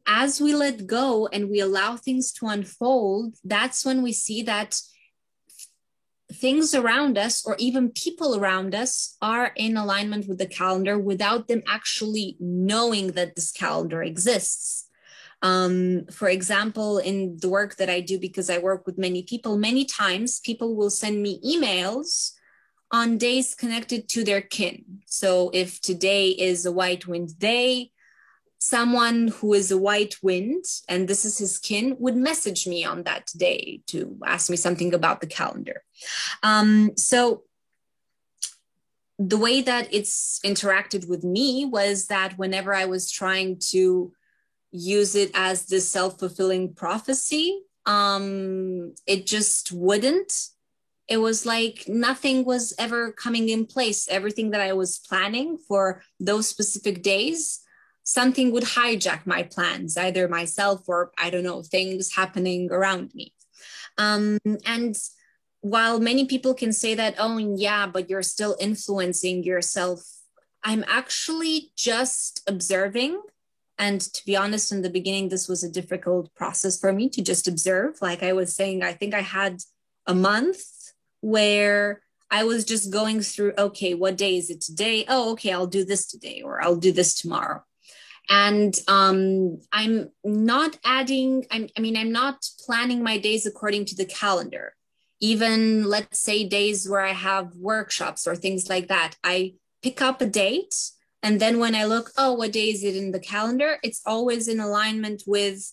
as we let go and we allow things to unfold, that's when we see that things around us, or even people around us, are in alignment with the calendar without them actually knowing that this calendar exists. For example, in the work that I do, because I work with many people, many times people will send me emails on days connected to their kin. So if today is a white wind day, someone who is a white wind, and this is his kin, would message me on that day to ask me something about the calendar. So the way that it's interacted with me was that whenever I was trying to use it as this self-fulfilling prophecy, it just wouldn't. It was like nothing was ever coming in place. Everything that I was planning for those specific days, something would hijack my plans, either myself or, I don't know, things happening around me. And while many people can say that, oh, yeah, but you're still influencing yourself, I'm actually just observing. And to be honest, in the beginning, this was a difficult process for me to just observe. Like I was saying, I think I had a month where I was just going through, okay, what day is it today? Oh, okay, I'll do this today, or I'll do this tomorrow. And I'm not I'm not planning my days according to the calendar. Even, let's say, days where I have workshops or things like that, I pick up a date. And then when I look, oh, what day is it in the calendar? It's always in alignment with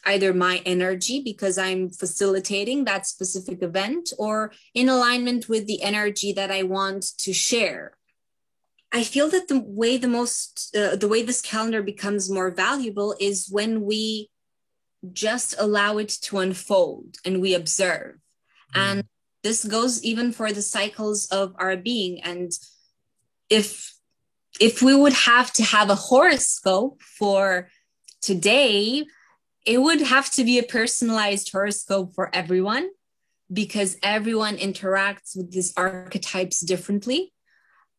either my energy, because I'm facilitating that specific event, or in alignment with the energy that I want to share. I feel that the way this calendar becomes more valuable is when we just allow it to unfold and we observe. And this goes even for the cycles of our being. And if we would have to have a horoscope for today, it would have to be a personalized horoscope for everyone, because everyone interacts with these archetypes differently.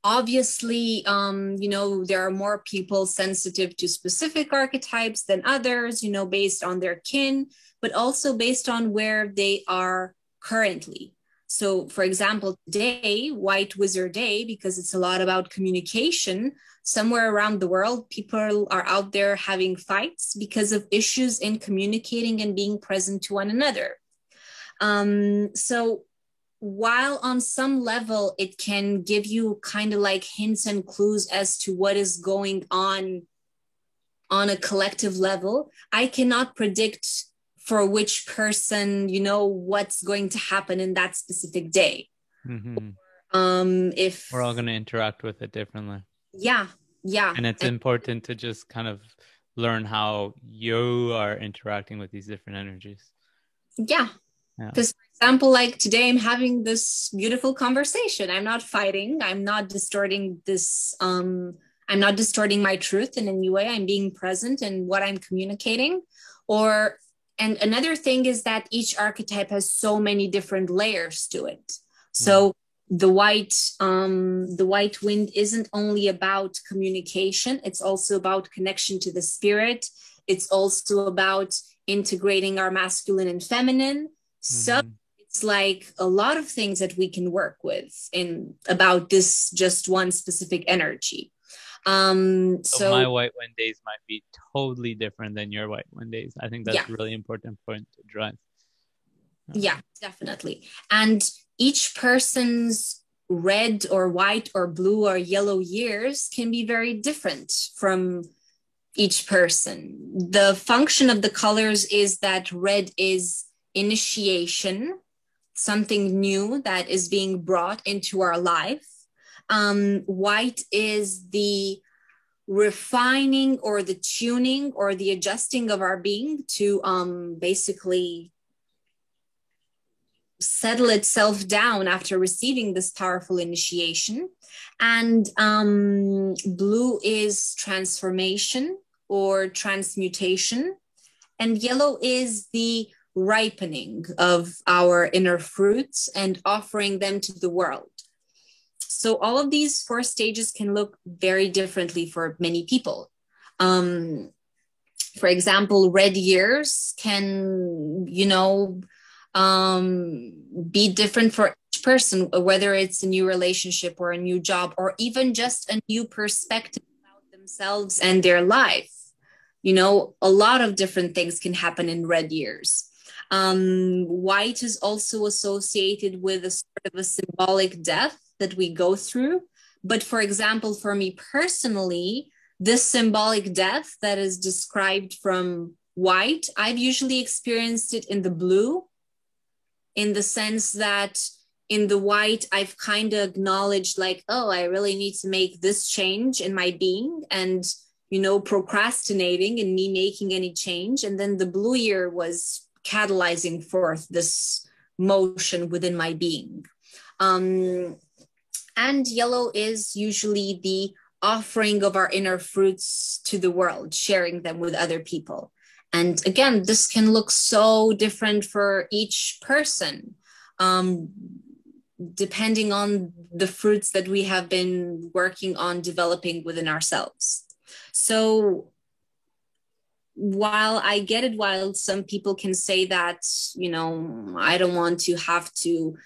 Obviously, there are more people sensitive to specific archetypes than others, based on their kin, but also based on where they are currently. So, for example, today, White Wizard Day, because it's a lot about communication, somewhere around the world, people are out there having fights because of issues in communicating and being present to one another. So while on some level it can give you kind of like hints and clues as to what is going on a collective level, I cannot predict for which person, what's going to happen in that specific day. If we're all going to interact with it differently. Yeah. And it's important to just kind of learn how you are interacting with these different energies. Yeah. Because, for example, like today I'm having this beautiful conversation. I'm not fighting. I'm not distorting this. I'm not distorting my truth in any way. I'm being present in what I'm communicating. And another thing is that each archetype has so many different layers to it. So the white wind isn't only about communication. It's also about connection to the spirit. It's also about integrating our masculine and feminine. So it's like a lot of things that we can work with in about this just one specific energy. So my white wind days might be totally different than your white wind days. I think that's a really important point to drive. Yeah, definitely. And each person's red or white or blue or yellow years can be very different from each person. The function of the colors is that red is initiation, something new that is being brought into our life. White is the refining or the tuning or the adjusting of our being to basically settle itself down after receiving this powerful initiation. And blue is transformation or transmutation. And yellow is the ripening of our inner fruits and offering them to the world. So all of these four stages can look very differently for many people. For example, red years can, be different for each person, whether it's a new relationship or a new job, or even just a new perspective about themselves and their life. A lot of different things can happen in red years. White is also associated with a sort of a symbolic death that we go through. But for example, for me personally, this symbolic death that is described from white, I've usually experienced it in the blue, in the sense that in the white, I've kind of acknowledged like, oh, I really need to make this change in my being, and, procrastinating and me making any change. And then the blue year was catalyzing forth this motion within my being. And yellow is usually the offering of our inner fruits to the world, sharing them with other people. And again, this can look so different for each person, depending on the fruits that we have been working on developing within ourselves. So while I get it, while some people can say that, I don't want to have to,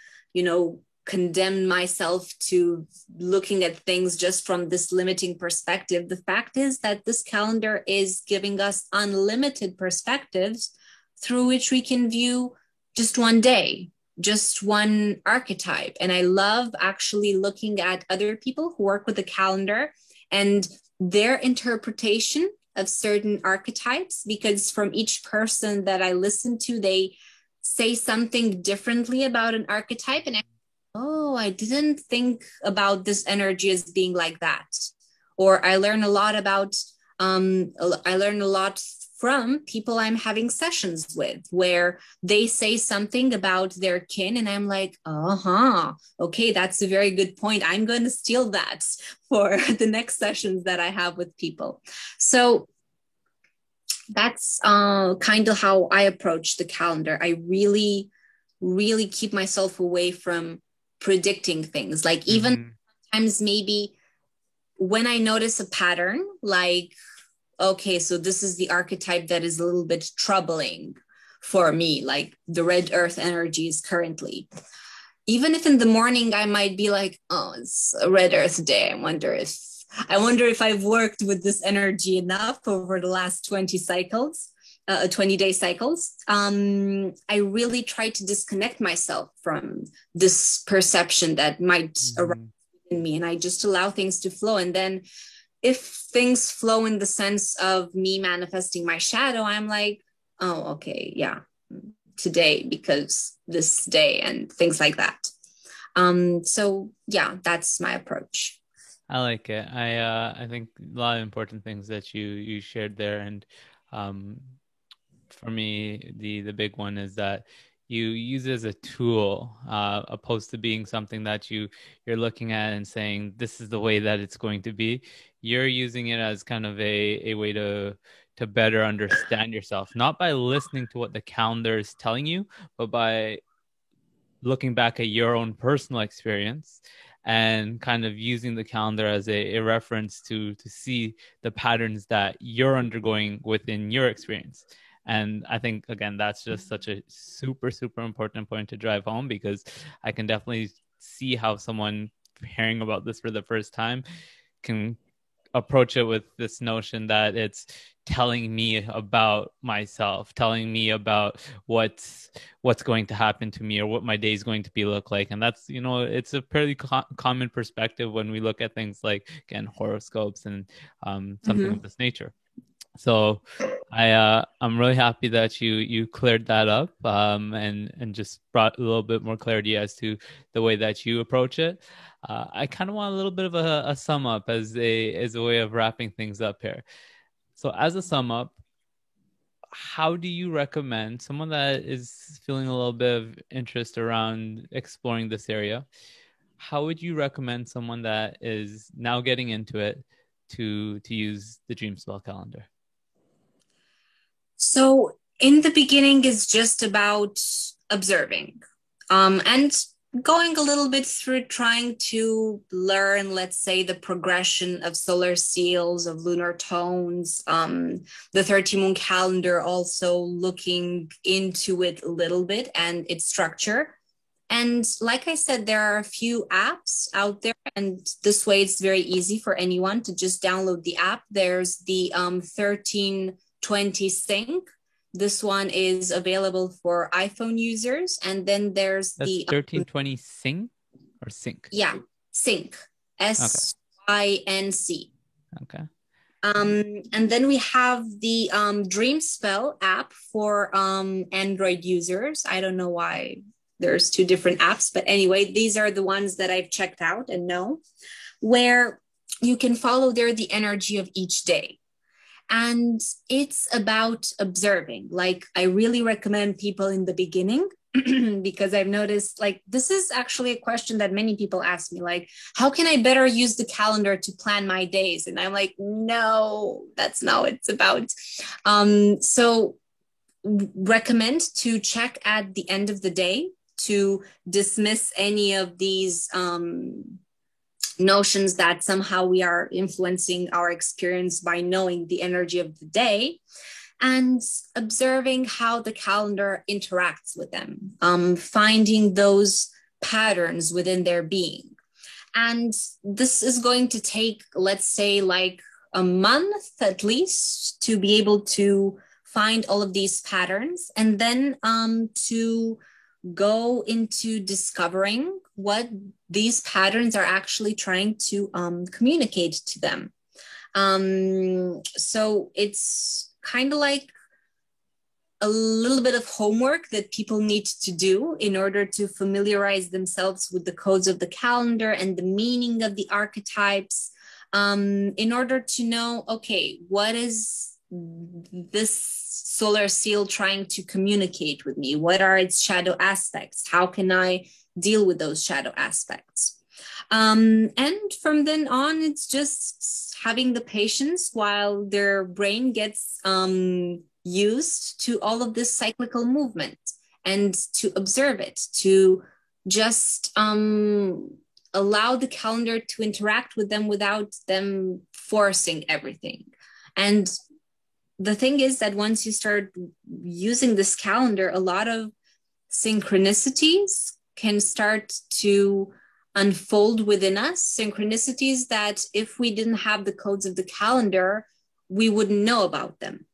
condemn myself to looking at things just from this limiting perspective, the fact is that this calendar is giving us unlimited perspectives through which we can view just one day, just one archetype. And I love actually looking at other people who work with the calendar and their interpretation of certain archetypes, because from each person that I listen to, they say something differently about an archetype. And I didn't think about this energy as being like that. Or I learn a lot from people I'm having sessions with, where they say something about their kin and I'm like, okay, that's a very good point. I'm going to steal that for the next sessions that I have with people. So that's kind of how I approach the calendar. I really, really keep myself away from predicting things. Like even sometimes maybe when I notice a pattern, like, okay, so this is the archetype that is a little bit troubling for me, like the red earth energy is currently. Even if in the morning I might be like, oh, it's a red earth day. I wonder if I've worked with this energy enough over the last 20 cycles. 20-day cycles. I really try to disconnect myself from this perception that might arise in me, and I just allow things to flow. And then if things flow in the sense of me manifesting my shadow, I'm like, oh, okay, yeah, today, because this day, and things like that. So yeah, that's my approach. I like it. I think a lot of important things that you shared there, and for me, the big one is that you use it as a tool, opposed to being something that you're looking at and saying, this is the way that it's going to be. You're using it as kind of a way to better understand yourself, not by listening to what the calendar is telling you, but by looking back at your own personal experience and kind of using the calendar as a reference to see the patterns that you're undergoing within your experience. And I think, again, that's just such a super, super important point to drive home, because I can definitely see how someone hearing about this for the first time can approach it with this notion that it's telling me about myself, telling me about what's going to happen to me or what my day is going to be look like. And that's, it's a pretty common perspective when we look at things like, again, horoscopes and something of this nature. So I'm really happy that you cleared that up and just brought a little bit more clarity as to the way that you approach it. I kind of want a little bit of a sum up as a way of wrapping things up here. So as a sum up, how do you recommend someone that is feeling a little bit of interest around exploring this area? How would you recommend someone that is now getting into it to use the Dream Spell calendar? So in the beginning, it's just about observing and going a little bit through trying to learn, let's say, the progression of solar seals, of lunar tones, the 30 moon calendar, also looking into it a little bit and its structure. And like I said, there are a few apps out there, and this way it's very easy for anyone to just download the app. There's the 1320 Sync. This one is available for iPhone users. And then there's That's the 1320 Sync or Sync? Yeah, Sync. SYNC. Okay. And then we have the Dream Spell app for Android users. I don't know why there's two different apps, but anyway, these are the ones that I've checked out and know, where you can follow there the energy of each day. And it's about observing. Like, I really recommend people in the beginning because I've noticed, like, this is actually a question that many people ask me, like, how can I better use the calendar to plan my days? And I'm like, no, that's not what it's about. So recommend to check at the end of the day to dismiss any of these notions that somehow we are influencing our experience by knowing the energy of the day, and observing how the calendar interacts with them, finding those patterns within their being. And this is going to take, let's say, like a month at least to be able to find all of these patterns, and then to go into discovering what these patterns are actually trying to communicate to them. So it's kind of like a little bit of homework that people need to do in order to familiarize themselves with the codes of the calendar and the meaning of the archetypes, in order to know, okay, what is this solar seal trying to communicate with me? What are its shadow aspects? How can I deal with those shadow aspects? And from then on, it's just having the patience while their brain gets used to all of this cyclical movement, and to observe it, to just allow the calendar to interact with them without them forcing everything. And the thing is that once you start using this calendar, a lot of synchronicities can start to unfold within us, synchronicities that if we didn't have the codes of the calendar, we wouldn't know about them.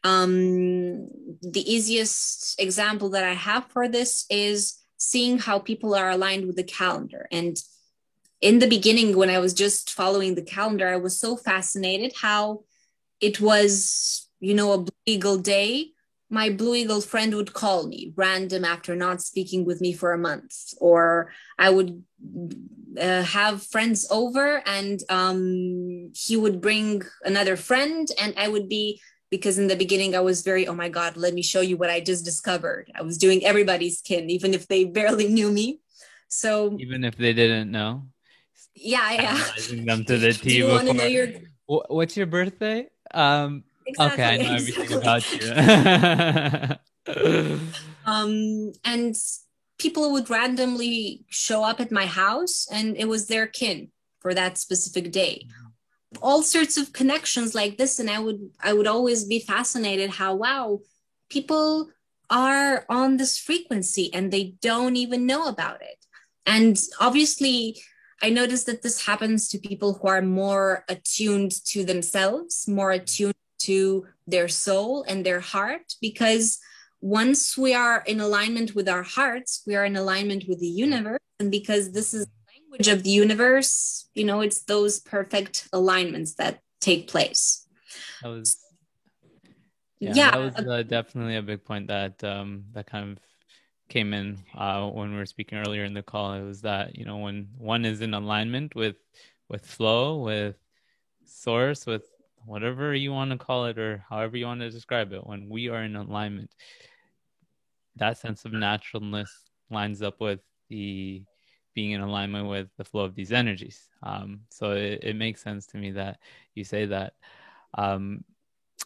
The easiest example that I have for this is seeing how people are aligned with the calendar. And in the beginning, when I was just following the calendar, I was so fascinated how it was, a Blue Eagle day. My Blue Eagle friend would call me random after not speaking with me for a month, or I would have friends over and he would bring another friend, and I would be, because in the beginning I was very, oh my God, let me show you what I just discovered. I was doing everybody's kin, even if they barely knew me. So even if they didn't know? Yeah. Analyzing them to the T. Do you want to know what's your birthday? Exactly, okay, I know everything about you. And people would randomly show up at my house, and it was their kin for that specific day. All sorts of connections like this, and I would always be fascinated how, wow, people are on this frequency and they don't even know about it. And obviously, I noticed that this happens to people who are more attuned to themselves, more attuned to their soul and their heart, because once we are in alignment with our hearts, we are in alignment with the universe. And because this is the language of the universe, it's those perfect alignments that take place. That was, yeah, that was definitely a big point that that kind of came in when we were speaking earlier in the call. It was that, when one is in alignment with flow, with source, with whatever you want to call it or however you want to describe it, when we are in alignment, that sense of naturalness lines up with the being in alignment with the flow of these energies. So it makes sense to me that you say that.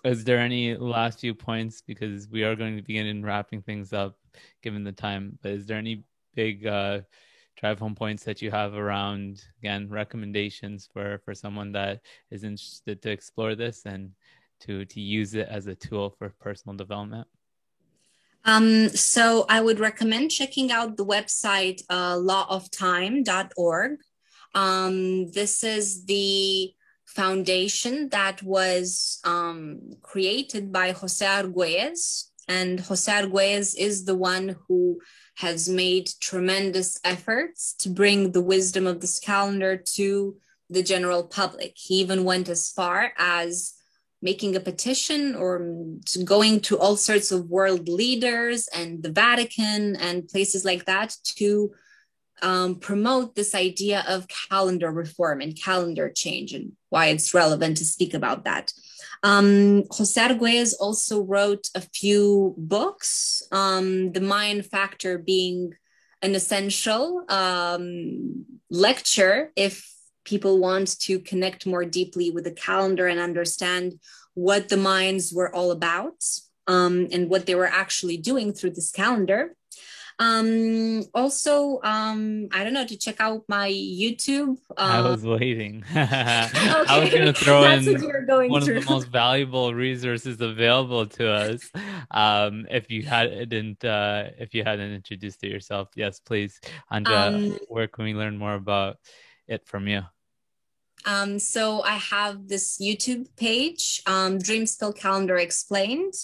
Is there any last few points, because we are going to begin wrapping things up given the time, but is there any big drive home points that you have around, again, recommendations for someone that is interested to explore this and to use it as a tool for personal development? So I would recommend checking out the website lawoftime.org. This is the foundation that was created by Jose Arguelles. And Jose Arguelles is the one who has made tremendous efforts to bring the wisdom of this calendar to the general public. He even went as far as making a petition or going to all sorts of world leaders and the Vatican and places like that to promote this idea of calendar reform and calendar change, and why it's relevant to speak about that. Jose Arguelles also wrote a few books, The Mayan Factor being an essential lecture if people want to connect more deeply with the calendar and understand what the Mayans were all about, and what they were actually doing through this calendar. Also, I don't know, to check out my YouTube. I was waiting. I was going to throw in one of the most valuable resources available to us. If you hadn't introduced it yourself, yes, please. Andrea, where can we learn more about it from you? So I have this YouTube page, Dreamspell Calendar Explained.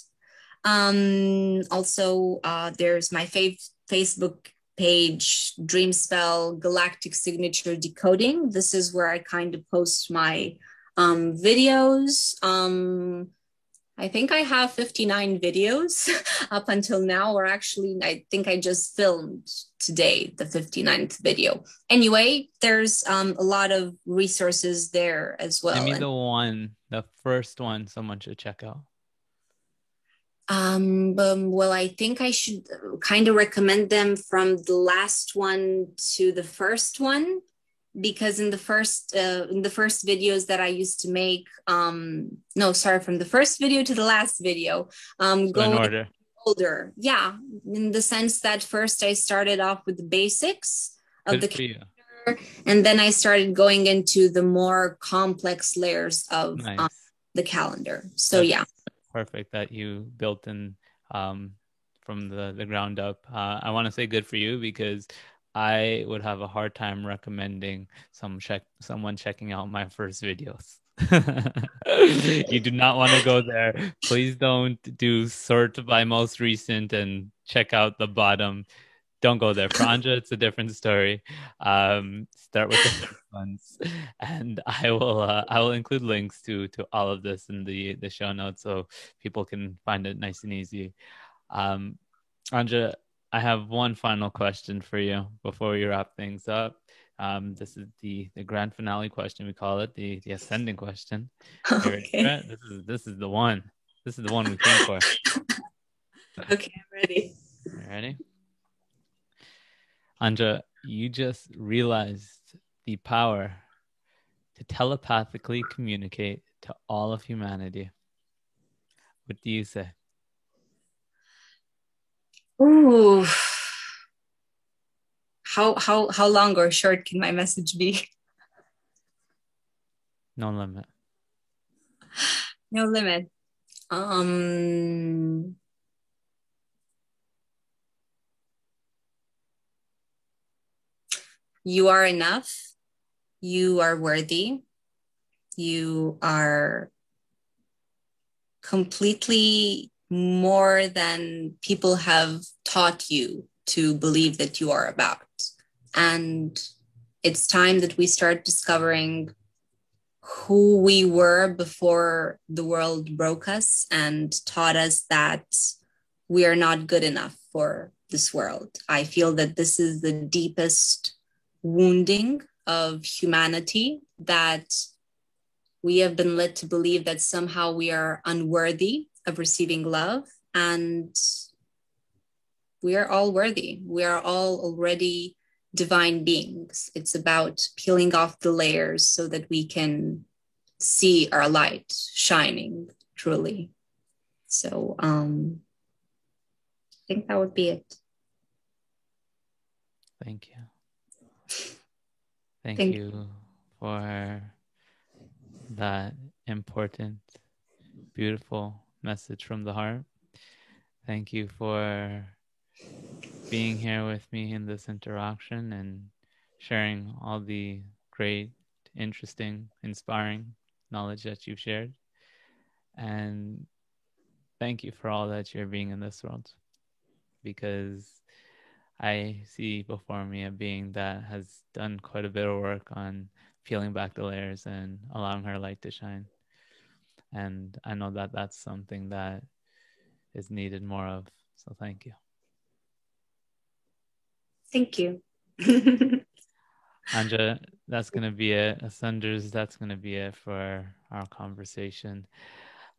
Also, there's my Facebook page, Dreamspell Galactic Signature Decoding. This is where I kind of post my videos. I think I have 59 videos up until now, or actually, I think I just filmed today the 59th video. Anyway, there's a lot of resources there as well. Give me the first one someone should check out. Well, I think I should kind of recommend them from the last one to the first one, because in the first videos that I used to make, from the first video to the last video, go in order. Older, yeah, in the sense that first I started off with the basics of the calendar, and then I started going into the more complex layers of the calendar. So yeah. Perfect that you built in from the ground up. I want to say good for you, because I would have a hard time recommending someone checking out my first videos. You do not want to go there. Please don't do sort by most recent and check out the bottom. Don't go there. For Anja, it's a different story. Start with the first ones, and I will include links to all of this in the show notes so people can find it nice and easy. Anja, I have one final question for you before we wrap things up. This is the grand finale question. We call it the ascending question. Okay. This is the one. This is the one we came for. Okay, I'm ready. You ready? Anja, you just realized the power to telepathically communicate to all of humanity. What do you say? Ooh. How long or short can my message be? No limit. No limit. You are enough. You are worthy. You are completely more than people have taught you to believe that you are about. And it's time that we start discovering who we were before the world broke us and taught us that we are not good enough for this world. I feel that this is the deepest wounding of humanity, that we have been led to believe that somehow we are unworthy of receiving love, and we are all worthy. We are all already divine beings. It's about peeling off the layers so that we can see our light shining truly. So I think that would be it. Thank you. Thank you for that important, beautiful message from the heart. Thank you for being here with me in this interaction and sharing all the great, interesting, inspiring knowledge that you've shared. And thank you for all that you're being in this world, because I see before me a being that has done quite a bit of work on peeling back the layers and allowing her light to shine. And I know that that's something that is needed more of. So thank you. Thank you. Anja, that's going to be it. Ascenders, that's going to be it for our conversation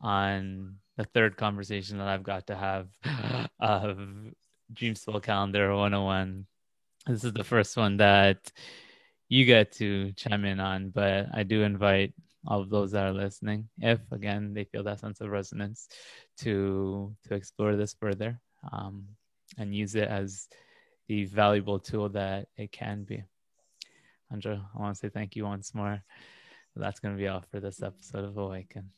on the third conversation that I've got to have of Dream Spell Calendar 101. This is the first one that you get to chime in on, but I do invite all of those that are listening, if again they feel that sense of resonance, to explore this further and use it as the valuable tool that it can be. Anja, I want to say thank you once more. That's going to be all for this episode of Awaken.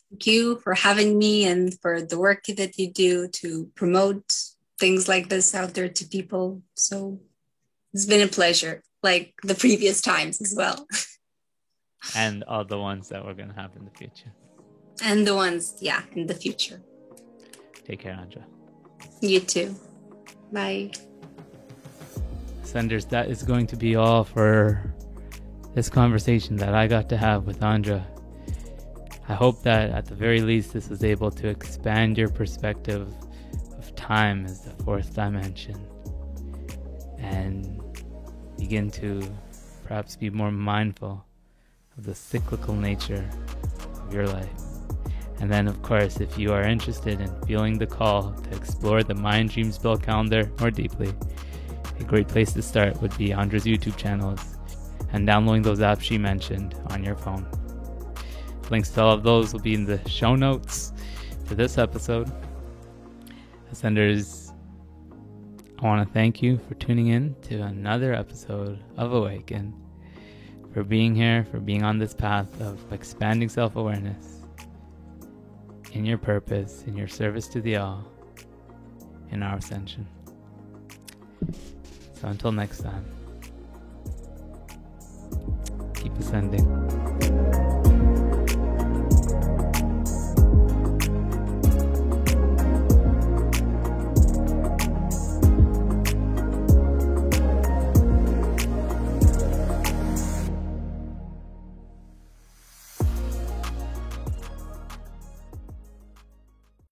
Thank you for having me and for the work that you do to promote things like this out there to people. So it's been a pleasure, like the previous times as well. And all the ones that we're going to have in the future. And the ones, in the future. Take care, Anja. You too. Bye. Senders, that is going to be all for this conversation that I got to have with Anja. I hope that at the very least this was able to expand your perspective of time as the fourth dimension and begin to perhaps be more mindful of the cyclical nature of your life. And then, of course, if you are interested in feeling the call to explore the Mind Dream Spell Calendar more deeply, a great place to start would be Andra's YouTube channels and downloading those apps she mentioned on your phone. Links to all of those will be in the show notes for this episode. Ascenders, I want to thank you for tuning in to another episode of Awaken, for being here, for being on this path of expanding self-awareness in your purpose, in your service to the all, in our ascension. So until next time, keep ascending.